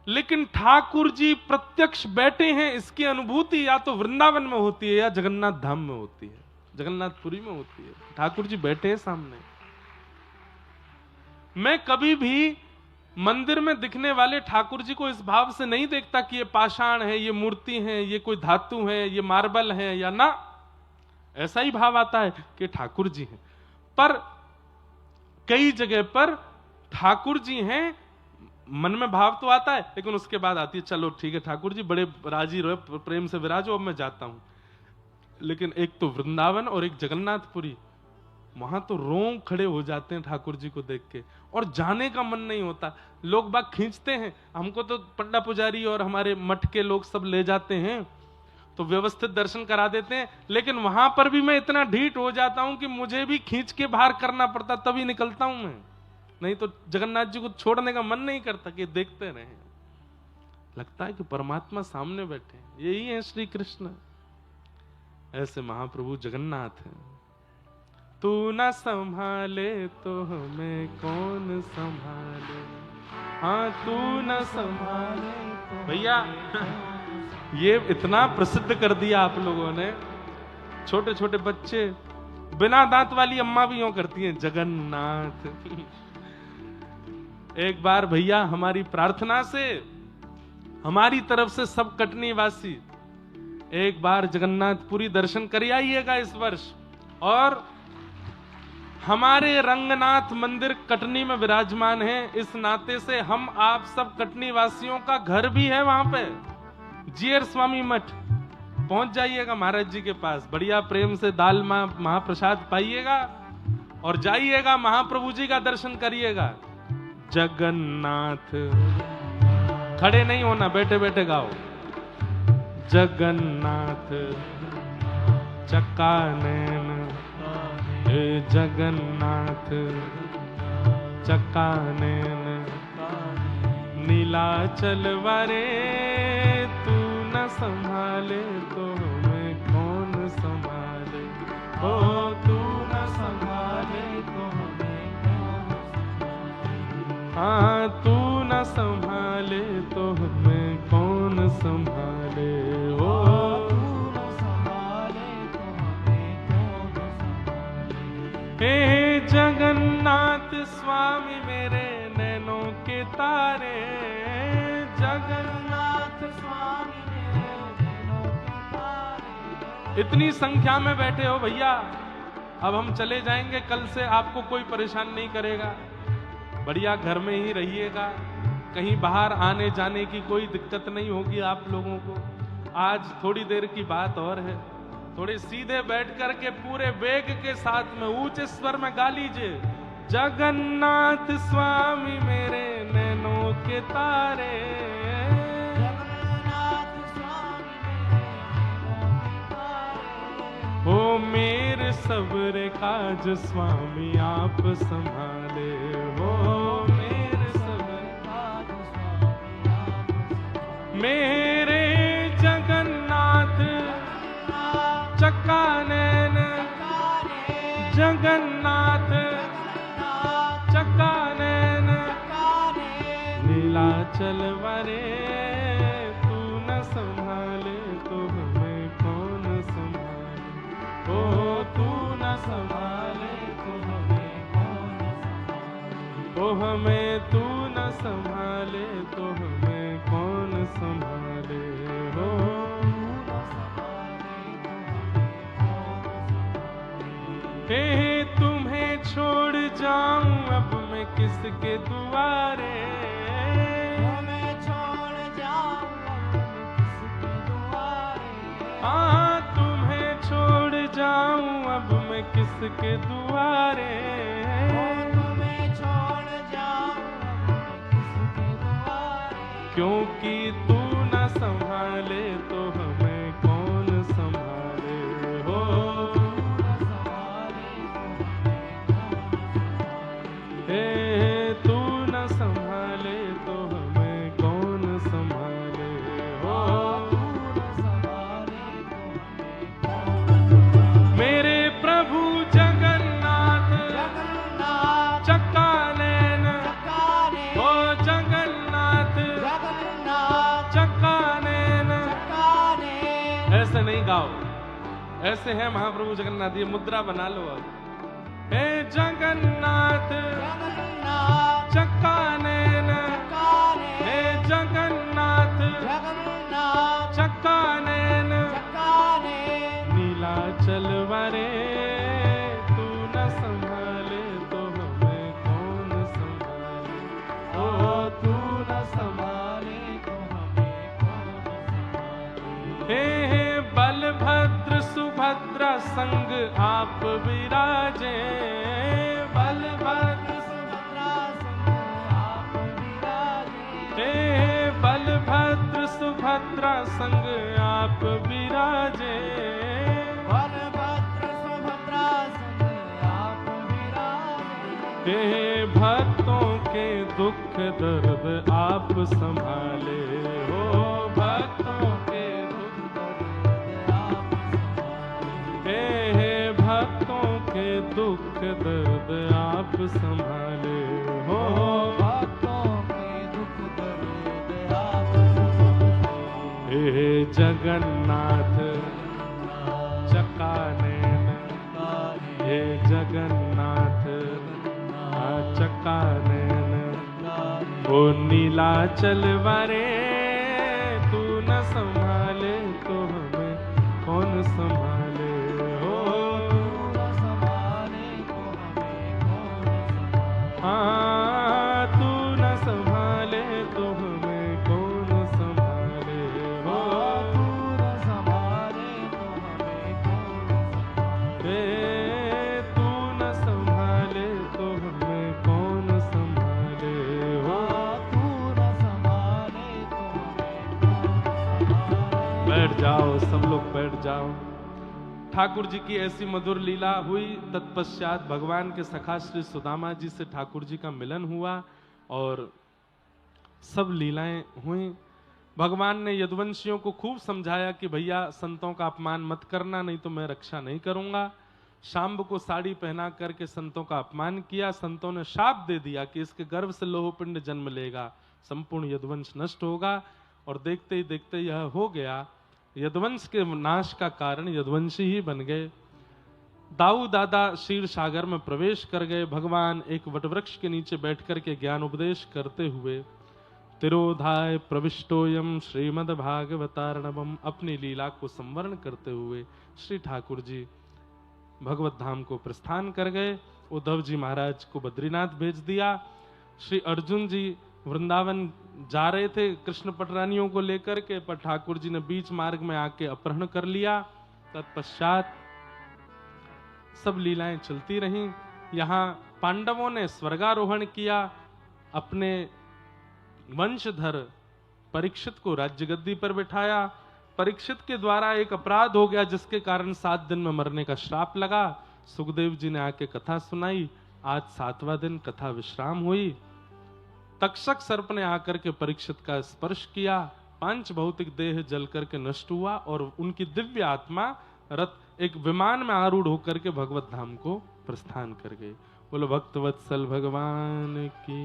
लेकिन ठाकुर जी प्रत्यक्ष बैठे हैं इसकी अनुभूति या तो वृंदावन में होती है या जगन्नाथ धाम में होती है, जगन्नाथपुरी में होती है। ठाकुर जी बैठे हैं सामने। मैं कभी भी मंदिर में दिखने वाले ठाकुर जी को इस भाव से नहीं देखता कि ये पाषाण है, ये मूर्ति है, ये कोई धातु है, ये मार्बल है, या ना, ऐसा ही भाव आता है कि ठाकुर जी हैं। पर कई जगह पर ठाकुर जी हैं, मन में भाव तो आता है, लेकिन उसके बाद आती है चलो ठीक है ठाकुर जी बड़े राजी रहो, प्रेम से विराजो, अब मैं जाता हूं। लेकिन एक तो वृंदावन और एक जगन्नाथपुरी, वहां तो रोंग खड़े हो जाते हैं ठाकुर जी को देख के, और जाने का मन नहीं होता। लोग बाग खींचते हैं हमको, तो पंडा पुजारी और हमारे मठ के लोग सब ले जाते हैं तो व्यवस्थित दर्शन करा देते हैं, लेकिन वहां पर भी मैं इतना ढीठ हो जाता हूं कि मुझे भी खींच के बाहर करना पड़ता, तभी निकलता हूं मैं। नहीं तो जगन्नाथ जी को छोड़ने का मन नहीं करता कि देखते रहे। लगता है कि परमात्मा सामने बैठे, यही है श्री कृष्ण। ऐसे महाप्रभु जगन्नाथ हैं। तू न संभाले तो हमें कौन संभाले, हाँ तू न संभाले तो भैया ये इतना प्रसिद्ध कर दिया आप लोगों ने। छोटे छोटे बच्चे, बिना दांत वाली अम्मा भी यूं करती हैं, जगन्नाथ। एक बार भैया हमारी प्रार्थना से, हमारी तरफ से सब कटनी वासी एक बार जगन्नाथपुरी दर्शन कर आइएगा इस वर्ष। और हमारे रंगनाथ मंदिर कटनी में विराजमान है, इस नाते से हम आप सब कटनी वासियों का घर भी है वहां पे। जीयर स्वामी मठ पहुंच जाइएगा महाराज जी के पास, बढ़िया प्रेम से दाल महाप्रसाद पाइएगा और जाइएगा, महाप्रभु जी का दर्शन करिएगा। जगन्नाथ, खड़े नहीं होना, बैठे बैठे गाओ। जगन्नाथ चकानैन, हे जगन्नाथ चकानैन, नीलाचल वारे तू न संभाले तो हमें कौन संभाले, ओ तू न संभाले तो हमें कौन संभाले, हाँ तू न संभाले तो हमें कौन संभाले, ओ तू न संभाले तो हमें कौन संभाले। हे जगन्नाथ स्वामी मेरे नैनों के तारे, जगन्नाथ स्वामी मेरे नैनों के तारे। इतनी संख्या में बैठे हो भैया, अब हम चले जाएंगे, कल से आपको कोई परेशान नहीं करेगा, बढ़िया घर में ही रहिएगा, कहीं बाहर आने जाने की कोई दिक्कत नहीं होगी आप लोगों को। आज थोड़ी देर की बात और है, थोड़े सीधे बैठ कर के पूरे वेग के साथ में ऊंचे स्वर में गा लीजिए, जगन्नाथ स्वामी मेरे नैनों काज स्वामी आप संभाले हो, मेरे सब काज स्वामी आप संभाले। मेरे जगन्नाथ चक्का नैन, जगन्नाथ चक्का नैन, नीलाचल वरे तू न संभाले तो हमें कौन संभाले, ओ तू न संभाले तो हमें कौन संभाले, ओ हमें तू न संभाले तो हमें कौन संभाले हो। हे तुम्हें छोड़ जाऊं अब मैं किसके दुआरे, तुम्हें छोड़ जाऊं अब मैं किसके दुआरे, हाँ तुम्हें छोड़ जाऊं अब मैं किसके दुआरे, तुम्हें छोड़ जाऊं अब मैं किसके दुआरे, क्योंकि तू न संभाले तो हमें कौन संभाले हो। तू न संभाले तो हमें कौन संभाले हो, मेरे प्रभु जगन्नाथ चक्का नैन, ओ जगन्नाथ चक्का नैन। ऐसे नहीं गाओ, ऐसे है महाप्रभु जगन्नाथ, ये मुद्रा बना लो अब। हे जगन्नाथ चक्का नैन, हे जगन्नाथ चक्का नैन, नीलाचल वरे तू न संभाले तो हमें कौन संभाले, ओ तू न संभाले तो हमें कौन संभाले। हे बलभद्र सुभद्रा संग आप विराजे, बलभद्र सुभद्रा संग आप विराजे, हे बलभद्र सुभद्रा संग आप विराजे, बलभद्र सुभद्रा संग आप विराजे, हे भक्तों के दुख दर्द आप संभाले हो, भक्तों के दुख दर्द आप संभाले, हे भक्तों के दुख दर्द आप संभाले हो, भक्तों के दुख दर्द आप संभाले। हे जगन्नाथ चक्का नैन, हे जगन्नाथ चक्का नैन, ओ नीलाचल वरे तू न संभाले तो हमें कौन संभाले हो, हाँ तू न संभाले तो हमें कौन संभाले हो, तू न संभाले तो हमें कौन संभाले, तू न संभाले तो हमें कौन संभाले हो, तू न संभाले तो हमें कौन संभाले। बैठ जाओ सब लोग, बैठ जाओ। ठाकुर जी की ऐसी मधुर लीला हुई। तत्पश्चात भगवान के सखा श्री सुदामा जी से ठाकुर जी का मिलन हुआ और सब लीलाएं हुई। भगवान ने यदुवंशियों को खूब समझाया कि भैया संतों का अपमान मत करना, नहीं तो मैं रक्षा नहीं करूंगा। शांब को साड़ी पहना करके संतों का अपमान किया। संतों ने शाप दे दिया कि इसके गर्भ से लोहपिंड जन्म लेगा, संपूर्ण यदुवंश नष्ट होगा। और देखते ही देखते यह हो गया। यदुवंश के नाश का कारण यदुवंशी ही बन गए। दाऊ दादा क्षीर सागर में प्रवेश कर गए। भगवान एक वटवृक्ष के नीचे बैठ करके ज्ञान उपदेश करते हुए तिरोधाय प्रविष्टोयम श्रीमद् भागवतार्णवम, अपनी लीला को संवरण करते हुए श्री ठाकुर जी भगवत धाम को प्रस्थान कर गए। उद्धव जी महाराज को बद्रीनाथ भेज दिया। श्री अर्जुन जी वृंदावन जा रहे थे कृष्ण पटरानियों को लेकर के, पर ठाकुर जी ने बीच मार्ग में आके अपहरण कर लिया। तत्पश्चात सब लीलाएं चलती रहीं। यहाँ पांडवों ने स्वर्गारोहण किया। अपने वंशधर परीक्षित को राज्य गद्दी पर बिठाया। परीक्षित के द्वारा एक अपराध हो गया जिसके कारण 7 दिन में मरने का श्राप लगा। सुखदेव जी ने आके कथा सुनाई। आज 7वां दिन कथा विश्राम हुई। तक्षक सर्प ने आकर के परीक्षित का स्पर्श किया, पांच भौतिक देह जल करके नष्ट हुआ और उनकी दिव्य आत्मा रथ एक विमान में आरूढ़ होकर के भगवत धाम को प्रस्थान कर गई। बोलो भक्तवत्सल भगवान की।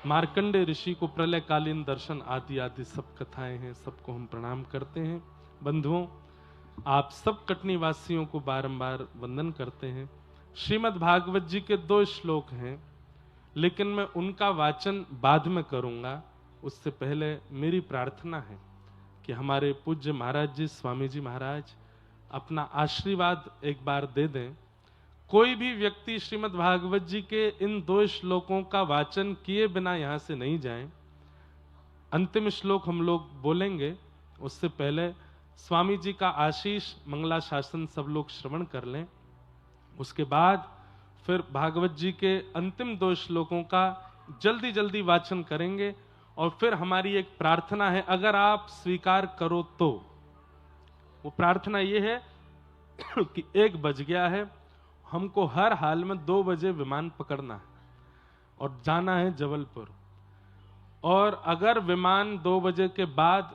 मार्कंडे ऋषि को प्रलयकालीन दर्शन आदि आदि सब कथाएं हैं, सबको हम प्रणाम करते हैं। बंधुओं, आप सब कटनी वासियों को बारंबार वंदन करते हैं। श्रीमद् भागवत जी के 2 श्लोक हैं, लेकिन मैं उनका वाचन बाद में करूंगा। उससे पहले मेरी प्रार्थना है कि हमारे पूज्य महाराज जी, स्वामी जी महाराज अपना आशीर्वाद एक बार दे दें। कोई भी व्यक्ति श्रीमद् भागवत जी के इन 2 श्लोकों का वाचन किए बिना यहां से नहीं जाए। अंतिम श्लोक हम लोग बोलेंगे, उससे पहले स्वामी जी का आशीष मंगलाशासन सब लोग श्रवण कर लें। उसके बाद फिर भागवत जी के अंतिम 2 श्लोकों का जल्दी जल्दी वाचन करेंगे। और फिर हमारी एक प्रार्थना है, अगर आप स्वीकार करो तो। वो प्रार्थना ये है कि 1 बज गया है, हमको हर हाल में 2 बजे विमान पकड़ना है और जाना है जबलपुर। और अगर विमान 2 बजे के बाद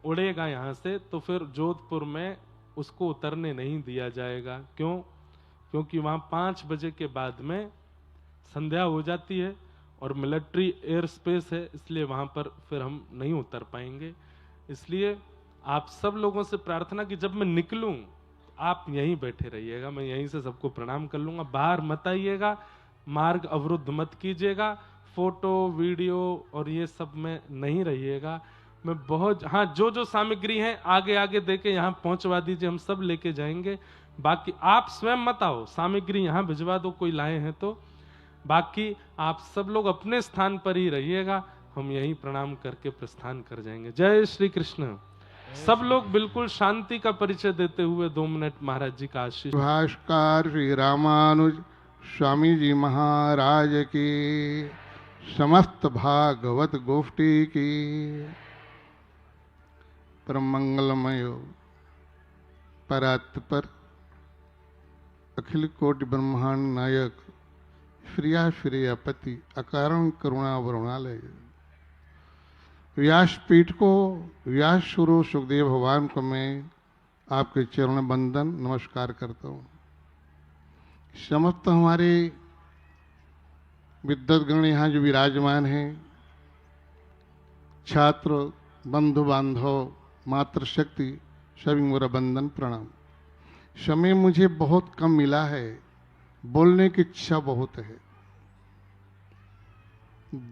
उड़ेगा यहां से, तो फिर जोधपुर में उसको उतरने नहीं दिया जाएगा। क्यों? क्योंकि वहां 5 बजे के बाद में संध्या हो जाती है और मिलिट्री एयर स्पेस है, इसलिए वहां पर फिर हम नहीं उतर पाएंगे। इसलिए आप सब लोगों से प्रार्थना कि जब मैं निकलूं आप यहीं बैठे रहिएगा, मैं यहीं से सबको प्रणाम कर लूंगा। बाहर मत आइएगा, मार्ग अवरुद्ध मत कीजिएगा, फोटो वीडियो और ये सब में नहीं रहिएगा। मैं बहुत जो जो सामग्री है आगे आगे देके यहाँ पहुंचवा दीजिए, हम सब लेके जाएंगे। बाकी आप स्वयं मत आओ, सामग्री यहाँ भिजवा दो कोई लाए हैं तो। बाकी आप सब लोग अपने स्थान पर ही रहिएगा, हम यहीं प्रणाम करके प्रस्थान कर जाएंगे। जय श्री कृष्ण। सब लोग बिल्कुल शांति का परिचय देते हुए 2 मिनट महाराज जी का आशीष। भाष्कर श्री रामानुज स्वामी जी महाराज की, समस्त भागवत गोष्ठी की, परम मंगलमय परात्पर अखिल कोटि ब्रह्मांड नायक श्रिया श्रेयपति अकारण करुणा वरुणालय व्यासपीठ को, व्यास गुरु सुखदेव भगवान को मैं आपके चरण बंदन नमस्कार करता हूँ। समस्त हमारे विद्वद्गण यहाँ जो विराजमान हैं, छात्र बंधु बांधव मातृशक्ति, सभी मेरा बंदन प्रणाम। समय मुझे बहुत कम मिला है, बोलने की इच्छा बहुत है।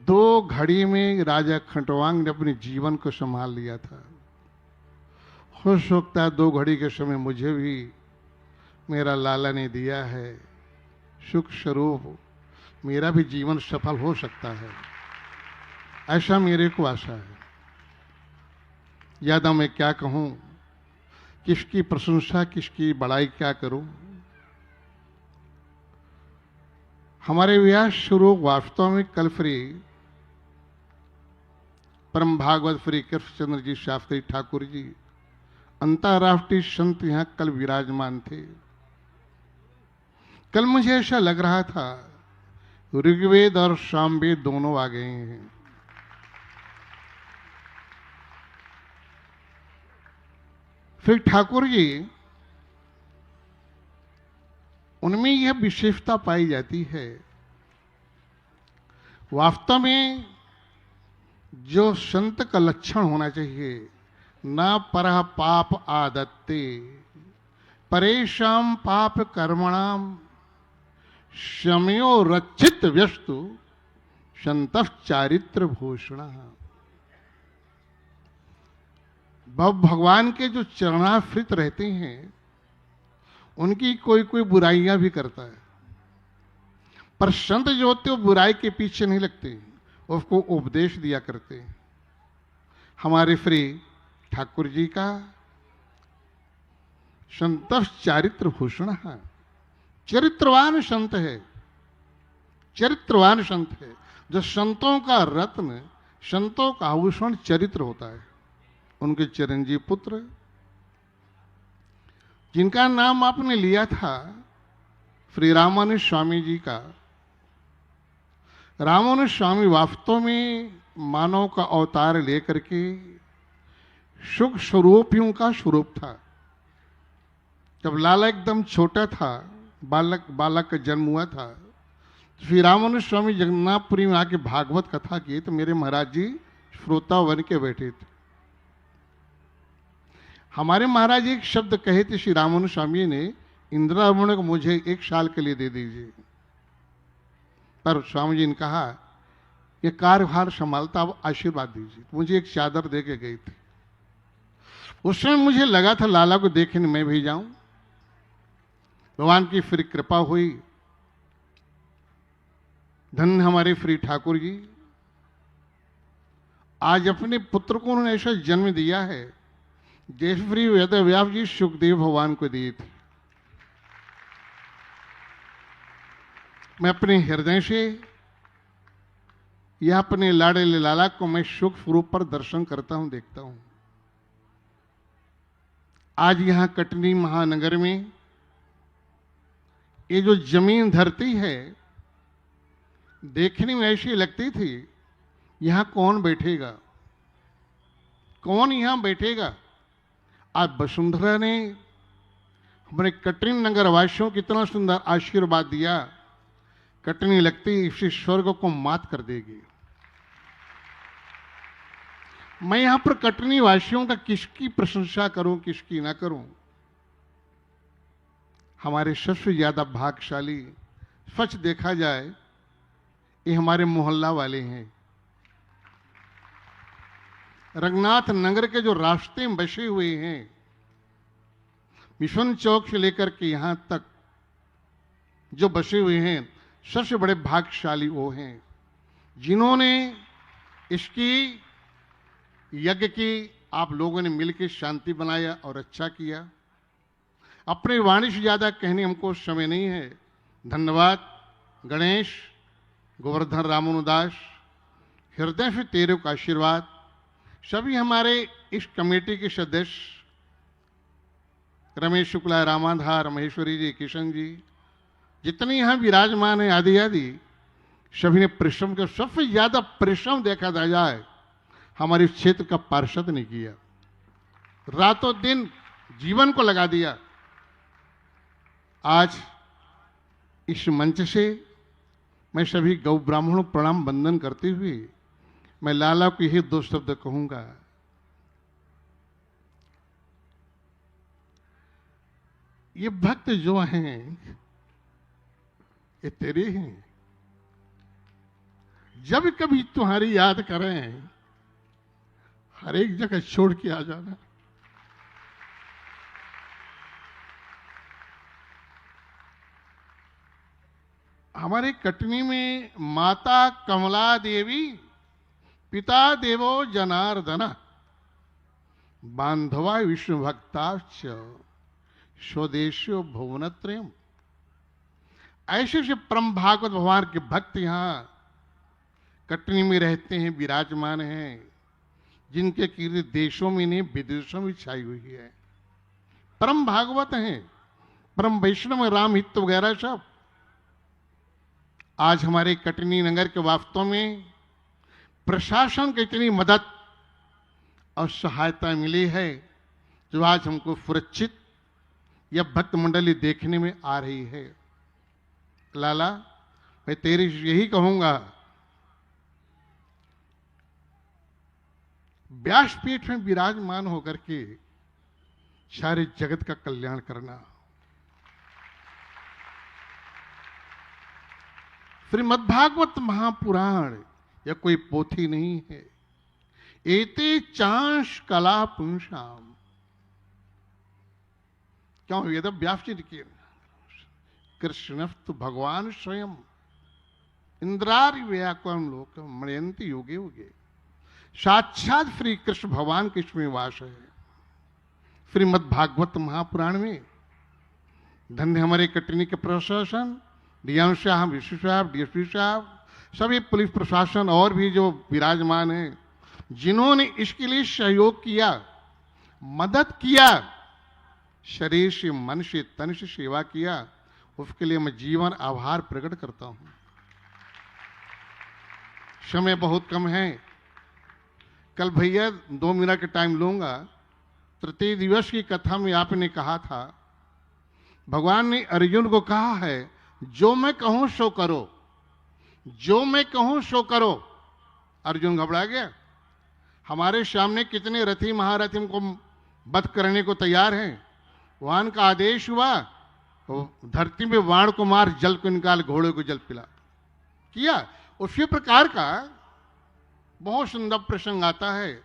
2 घड़ी में राजा खंटवांग ने अपने जीवन को संभाल लिया था। हो सकता है 2 घड़ी के समय मुझे भी मेरा लाला ने दिया है, सुख स्वरूप मेरा भी जीवन सफल हो सकता है, ऐसा मेरे को आशा है। ज्यादा मैं क्या कहूं, किसकी प्रशंसा किसकी बड़ाई क्या करूं। हमारे व्यास स्वरूप वास्तव में कल श्री परम भागवत श्री कृष्णचंद्र जी शास्त्री ठाकुर जी अंतर्राष्ट्रीय संत यहां कल विराजमान थे। कल मुझे ऐसा लग रहा था ऋग्वेद और सामवेद दोनों आ गए हैं। फिर ठाकुर जी उनमें यह विशेषता पाई जाती है, वास्तव में जो संत का लक्षण होना चाहिए, न परः पाप आदत्ते परेशान पाप कर्मणाम शमयो रक्षित व्यस्तु संतः चारित्र भूषण। भगवान के जो चरणाश्रित रहते हैं उनकी कोई कोई बुराइयां भी करता है, पर संत जो होते हैं वो बुराई के पीछे नहीं लगते, उसको उपदेश दिया करते हैं। हमारे श्री ठाकुर जी का संत चारित्र भूषण है, चरित्रवान संत है, चरित्रवान संत है। जो संतों का रत्न, संतों का आभूषण चरित्र होता है। उनके चिरंजीव पुत्र जिनका नाम आपने लिया था श्री रामानुज स्वामी जी का। रामानुज स्वामी वास्तव में मानव का अवतार लेकर के सुख स्वरूपियों का स्वरूप था। जब लाला एकदम छोटा था, बालक का जन्म हुआ था, तो श्री रामानुज स्वामी जगन्नाथपुरी में आके भागवत कथा की तो मेरे महाराज जी श्रोता बन के बैठे थे। हमारे महाराज एक शब्द कहे थे श्री रामानुज स्वामी ने, इंदिरावन को मुझे 1 साल के लिए दे दीजिए। पर स्वामी जी ने कहा ये कार्यभार संभालता, अब आशीर्वाद दीजिए। मुझे एक चादर दे के गई थी। उस समय मुझे लगा था लाला को देखने मैं भी जाऊं। भगवान की फिर कृपा हुई। धन्य हमारे श्री ठाकुर जी, आज अपने पुत्र को उन्होंने ऐसा जन्म दिया है जैसे श्री वेदव्यास जी सुखदेव भगवान को दिए थे। मैं अपने हृदय से यह अपने लाडले लाला को मैं सुख स्वरूप पर दर्शन करता हूं, देखता हूं। आज यहां कटनी महानगर में ये जो जमीन धरती है, देखने में ऐसी लगती थी यहां कौन बैठेगा, कौन यहां बैठेगा। आज वसुंधरा ने हमारे कटनी नगर वासियों को इतना सुंदर आशीर्वाद दिया, कटनी लगती इसी स्वर्ग को मात कर देगी। मैं यहां पर कटनी वासियों का किसकी प्रशंसा करूं, किसकी ना करूं। हमारे सबसे ज्यादा भाग्यशाली सच देखा जाए ये हमारे मोहल्ला वाले हैं। रंगनाथ नगर के जो रास्ते में बसे हुए हैं, मिशन चौक से लेकर के यहां तक जो बसे हुए हैं, सबसे बड़े भाग्यशाली वो हैं जिन्होंने इसकी यज्ञ की आप लोगों ने मिलकर शांति बनाया और अच्छा किया। अपने वाणी से ज्यादा कहने हमको समय नहीं है। धन्यवाद गणेश, गोवर्धन रामानुदास, हृदय से तेरे का आशीर्वाद। सभी हमारे इस कमेटी के सदस्य रमेश शुक्ला, रामाधार, महेश्वरी जी, किशन जी, जितने यहां विराजमान है आदि आदि, सभी ने परिश्रम का, सबसे ज्यादा परिश्रम देखा जाए हमारे क्षेत्र का पार्षद ने किया। रातों दिन जीवन को लगा दिया। आज इस मंच से मैं सभी गौ ब्राह्मणों प्रणाम वंदन करते हुए मैं लाला को यही 2 शब्द कहूंगा। ये भक्त जो हैं ये तेरे हैं। जब कभी तुम्हारी याद करें, हर एक जगह छोड़ के आ जाना। हमारे कटनी में माता कमला देवी, पिता देवो जनार्दन, बांधवा विष्णु भक्ताश्च स्वदेशो भुवनत्रयम्। ऐसे से परम भागवत भगवान के भक्त यहां कटनी में रहते हैं, विराजमान हैं, जिनके कीर्ति देशों में नहीं विदेशों में छाई हुई है। परम भागवत हैं, परम वैष्णव, राम हित वगैरह सब। आज हमारे कटनी नगर के वास्तव में प्रशासन की इतनी मदद और सहायता मिली है जो आज हमको सुरक्षित यह भक्त मंडली देखने में आ रही है। लाला, मैं तेरी यही कहूंगा, व्यासपीठ में विराजमान होकर के सारे जगत का कल्याण करना। श्रीमद्भागवत महापुराण यह कोई पोथी नहीं है। एते चांश कला पुंसाम, क्यों वेद व्यास जी की कृष्णस्तु भगवान स्वयं इंद्रारि व्याकुलम लोक मणयंती योगे योगे। साक्षात श्री कृष्ण भगवान के इसमें वास है। श्रीमद्भागवत महापुराण में धन्य हमारे कटनी के प्रशासन, डीएम साहब, विश्व साहब, डीएसपी साहब, सभी पुलिस प्रशासन और भी जो विराजमान हैं, जिन्होंने इसके लिए सहयोग किया, मदद किया, शरीर से, मन से, तन से सेवा किया, उसके लिए मैं जीवन आभार प्रकट करता हूं। समय बहुत कम है, कल भैया 2 मिनट का टाइम लूंगा। तृतीय दिवस की कथा में आपने कहा था, भगवान ने अर्जुन को कहा है, जो मैं कहूं सो करो, जो मैं कहूं सो करो। अर्जुन घबरा गया। हमारे सामने कितने रथी महारथी हमको वध करने को तैयार हैं। भगवान का आदेश हुआ, धरती में वाण को मार, जल को निकाल, घोड़े को जल पिला किया। उसी प्रकार का बहुत सुंदर प्रसंग आता है।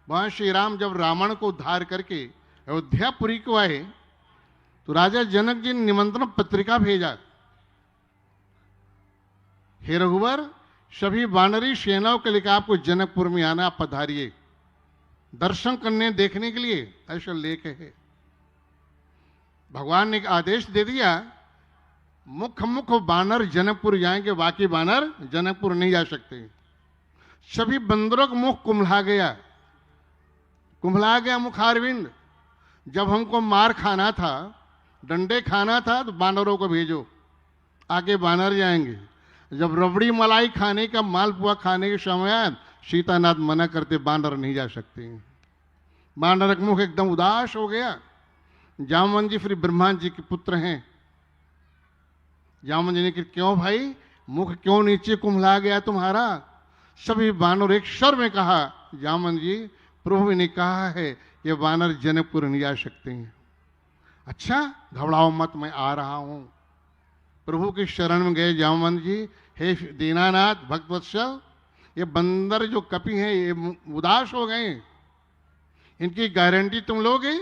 वहां श्री राम जब रावण को उद्धार करके अयोध्यापुरी को आए तो राजा जनक जी ने निमंत्रण पत्रिका भेजा, हे रघुवर, सभी वानरी सेनाओं के लिए आपको जनकपुर में आना, आप पधारिए दर्शन करने देखने के लिए, ऐसा लेख है। भगवान ने आदेश दे दिया, मुख मुख बानर जनकपुर जाएंगे, बाकी बानर जनकपुर नहीं जा सकते। सभी बंदरों का मुख कुम्हला गया मुखारविंद। जब हमको मार खाना था, डंडे खाना था, तो बानरों को भेजो, आगे बानर जाएंगे। जब रबड़ी मलाई खाने का, मालपुआ खाने के समय सीतानाथ मना करते, बानर नहीं जा सकते। बानर का मुख एकदम उदास हो गया। जामवंत जी फिर ब्रह्मा जी के पुत्र हैं। जामवंत जी ने कहा, क्यों भाई, मुख क्यों नीचे कुम्हला गया तुम्हारा? सभी बानर एक स्वर में कहा, जामवंत जी, प्रभु ने कहा है ये बानर जनकपुर नहीं जा सकते हैं। अच्छा, घबराओ मत, मैं आ रहा हूं। प्रभु की शरण में गए जामवंत जी, हे दीनानाथ भक्तवत्सल, ये बंदर जो कपि हैं ये उदास हो गए, इनकी गारंटी तुम लोगे?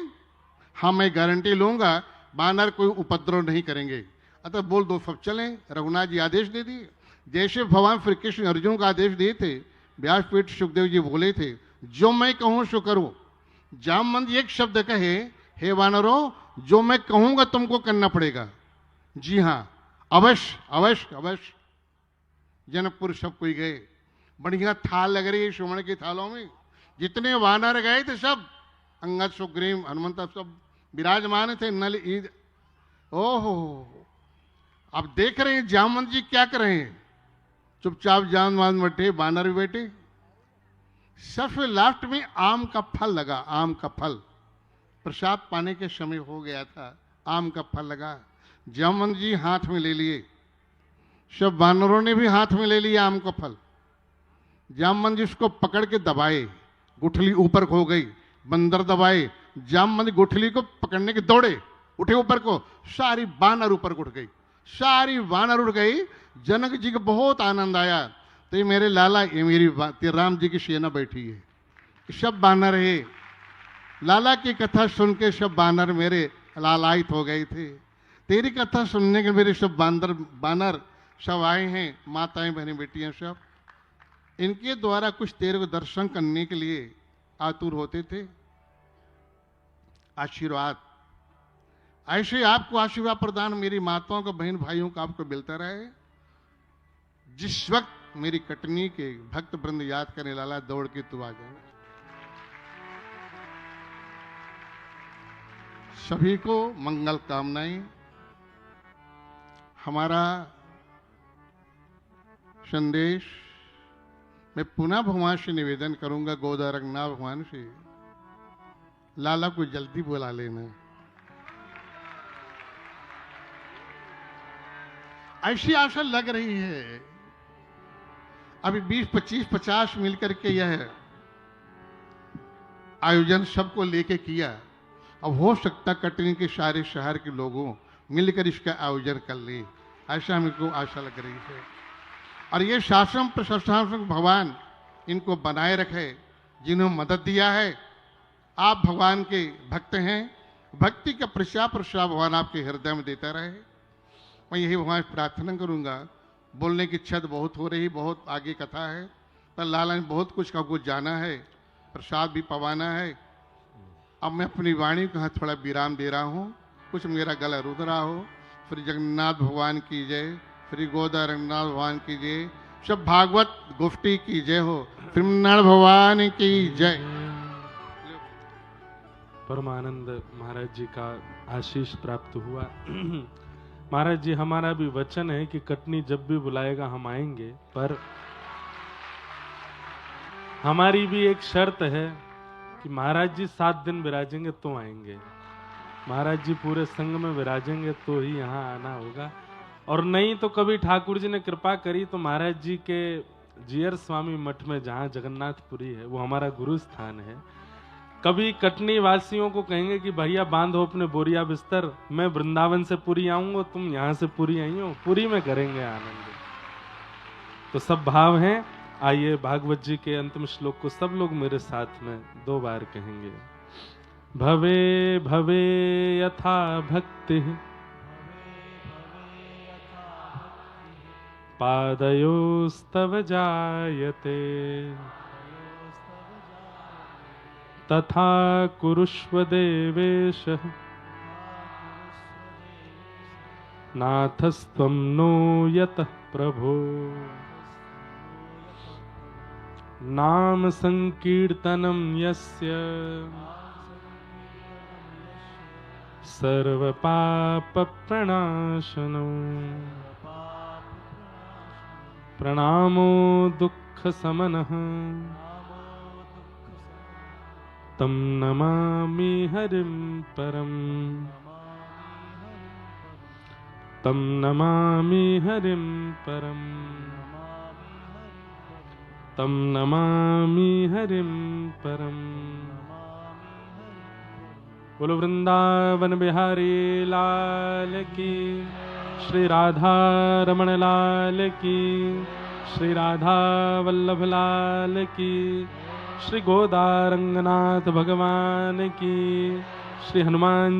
हाँ, मैं गारंटी लूंगा, बानर कोई उपद्रव नहीं करेंगे। अतः बोल दो, सब चलें। रघुनाथ जी आदेश दे दिए, जैसे भगवान श्री कृष्ण अर्जुन का आदेश दिए थे, व्यासपीठ सुखदेव जी बोले थे, जो मैं कहूं सो करो। जामवंत एक शब्द कहे, हे वानरों, जो मैं कहूंगा तुमको करना पड़ेगा। जी हां, अवश्य अवश्य अवश्य। जनकपुर सब कोई गए, बढ़िया थाल लग रही है सुवर्ण की थालों में। जितने वानर गए थे सब, अंगद, सुग्रीव, हनुमंत सब विराजमान थे। नल ईद, ओहो, अब देख रहे हैं जामवंत जी क्या कर रहे हैं। चुपचाप जामवंत बैठे, बानर भी बैठे। सबसे लास्ट में आम का फल लगा, आम का फल। प्रसाद पाने के समय हो गया था, आम का फल लगा। जामवंत जी हाथ में ले लिए, सब बानरों ने भी हाथ में ले लिया आम का फल। जामवंत जी उसको पकड़ के दबाए, गुठली ऊपर हो गई। बंदर दबाए, जामवंत गुठली को पकड़ने के दौड़े, उठे ऊपर को, सारी बानर ऊपर उठ गई, सारी बानर उठ गई। जनक जी को बहुत आनंद आया, तो ये मेरे लाला, ये मेरी राम जी की सेना बैठी है, सब बानर है। लाला की कथा सुन के सब बानर मेरे लालायित हो गए थे। तेरी कथा सुनने के मेरे सब बानर सब आए हैं, माताएं बहनें बेटियां सब। इनके द्वारा कुछ तेरे को दर्शन करने के लिए आतुर होते थे। आशीर्वाद, ऐसे आपको आशीर्वाद प्रदान मेरी माताओं को, बहन भाइयों को आपको मिलता रहे। जिस वक्त मेरी कटनी के भक्त वृंद याद करने, लाला दौड़ के तू आ जाए। सभी को मंगल कामनाएं। हमारा संदेश मैं पुनः भगवान से निवेदन करूंगा, गोदा रंगनाथ भगवान से, लाला को जल्दी बुला लेना। ऐसी आशा लग रही है, अभी 20, 25, 50 मिलकर के यह आयोजन सबको लेके किया। अब हो सकता कटनी के सारे शहर के लोगों मिलकर इसका आयोजन कर ले, ऐसा हमको आशा लग रही है। और ये शासन प्रशासन भगवान इनको बनाए रखे, जिन्होंने मदद दिया है। आप भगवान के भक्त हैं, भक्ति का प्रसाद भगवान आपके हृदय में देता रहे। मैं यही भगवान प्रार्थना करूंगा। बोलने की इच्छा तो बहुत हो रही, बहुत आगे कथा है, पर लाला ने बहुत कुछ का कुछ जाना है, प्रसाद भी पवाना है। अब मैं अपनी वाणी को यहाँ थोड़ा विराम दे रहा हूँ, कुछ मेरा गला रुध रहा हो। श्री जगन्नाथ भगवान की जय, श्री गोदा रंगनाथ भगवान की जय, सब भागवत गुफ्ती की जय हो, श्रीनारायण भगवान की जय। परमानंद महाराज जी का आशीष प्राप्त हुआ। महाराज जी हमारा भी वचन है कि कटनी जब भी बुलाएगा हम आएंगे, पर हमारी भी एक शर्त है कि महाराज जी 7 दिन विराजेंगे तो आएंगे। महाराज जी पूरे संघ में विराजेंगे तो ही यहाँ आना होगा, और नहीं तो कभी ठाकुर जी ने कृपा करी तो महाराज जी के जीयर स्वामी मठ में जहाँ जगन्नाथपुरी है वो हमारा गुरु स्थान है, कभी कटनी वासियों को कहेंगे कि भैया बांधो अपने बोरिया बिस्तर, मैं वृंदावन से पुरी आऊंगा, तुम यहाँ से पुरी आई हो, पुरी में करेंगे आनंद। तो सब भाव हैं। आइए भागवत जी के अंतिम श्लोक को सब लोग मेरे साथ में 2 बार कहेंगे। भवे भवे यथा भक्ति पादयोस्तव जायते तथा कुरुष्व देवेश नाथस्त्वं नो यतः प्रभो। नाम संकीर्तनं यस्य सर्वपाप प्रणाशनो प्रणामो दुःख समनः तं नमामि हरिं परम्। तं नमामि हरिं परम्। तं नमामि हरिं परम्। बोलो वृंदावन बिहारी लाल की, श्री राधा रमण लाल की, श्री राधा वल्लभ लाल की, श्री गोदा रंगनाथ भगवान की, श्री हनुमान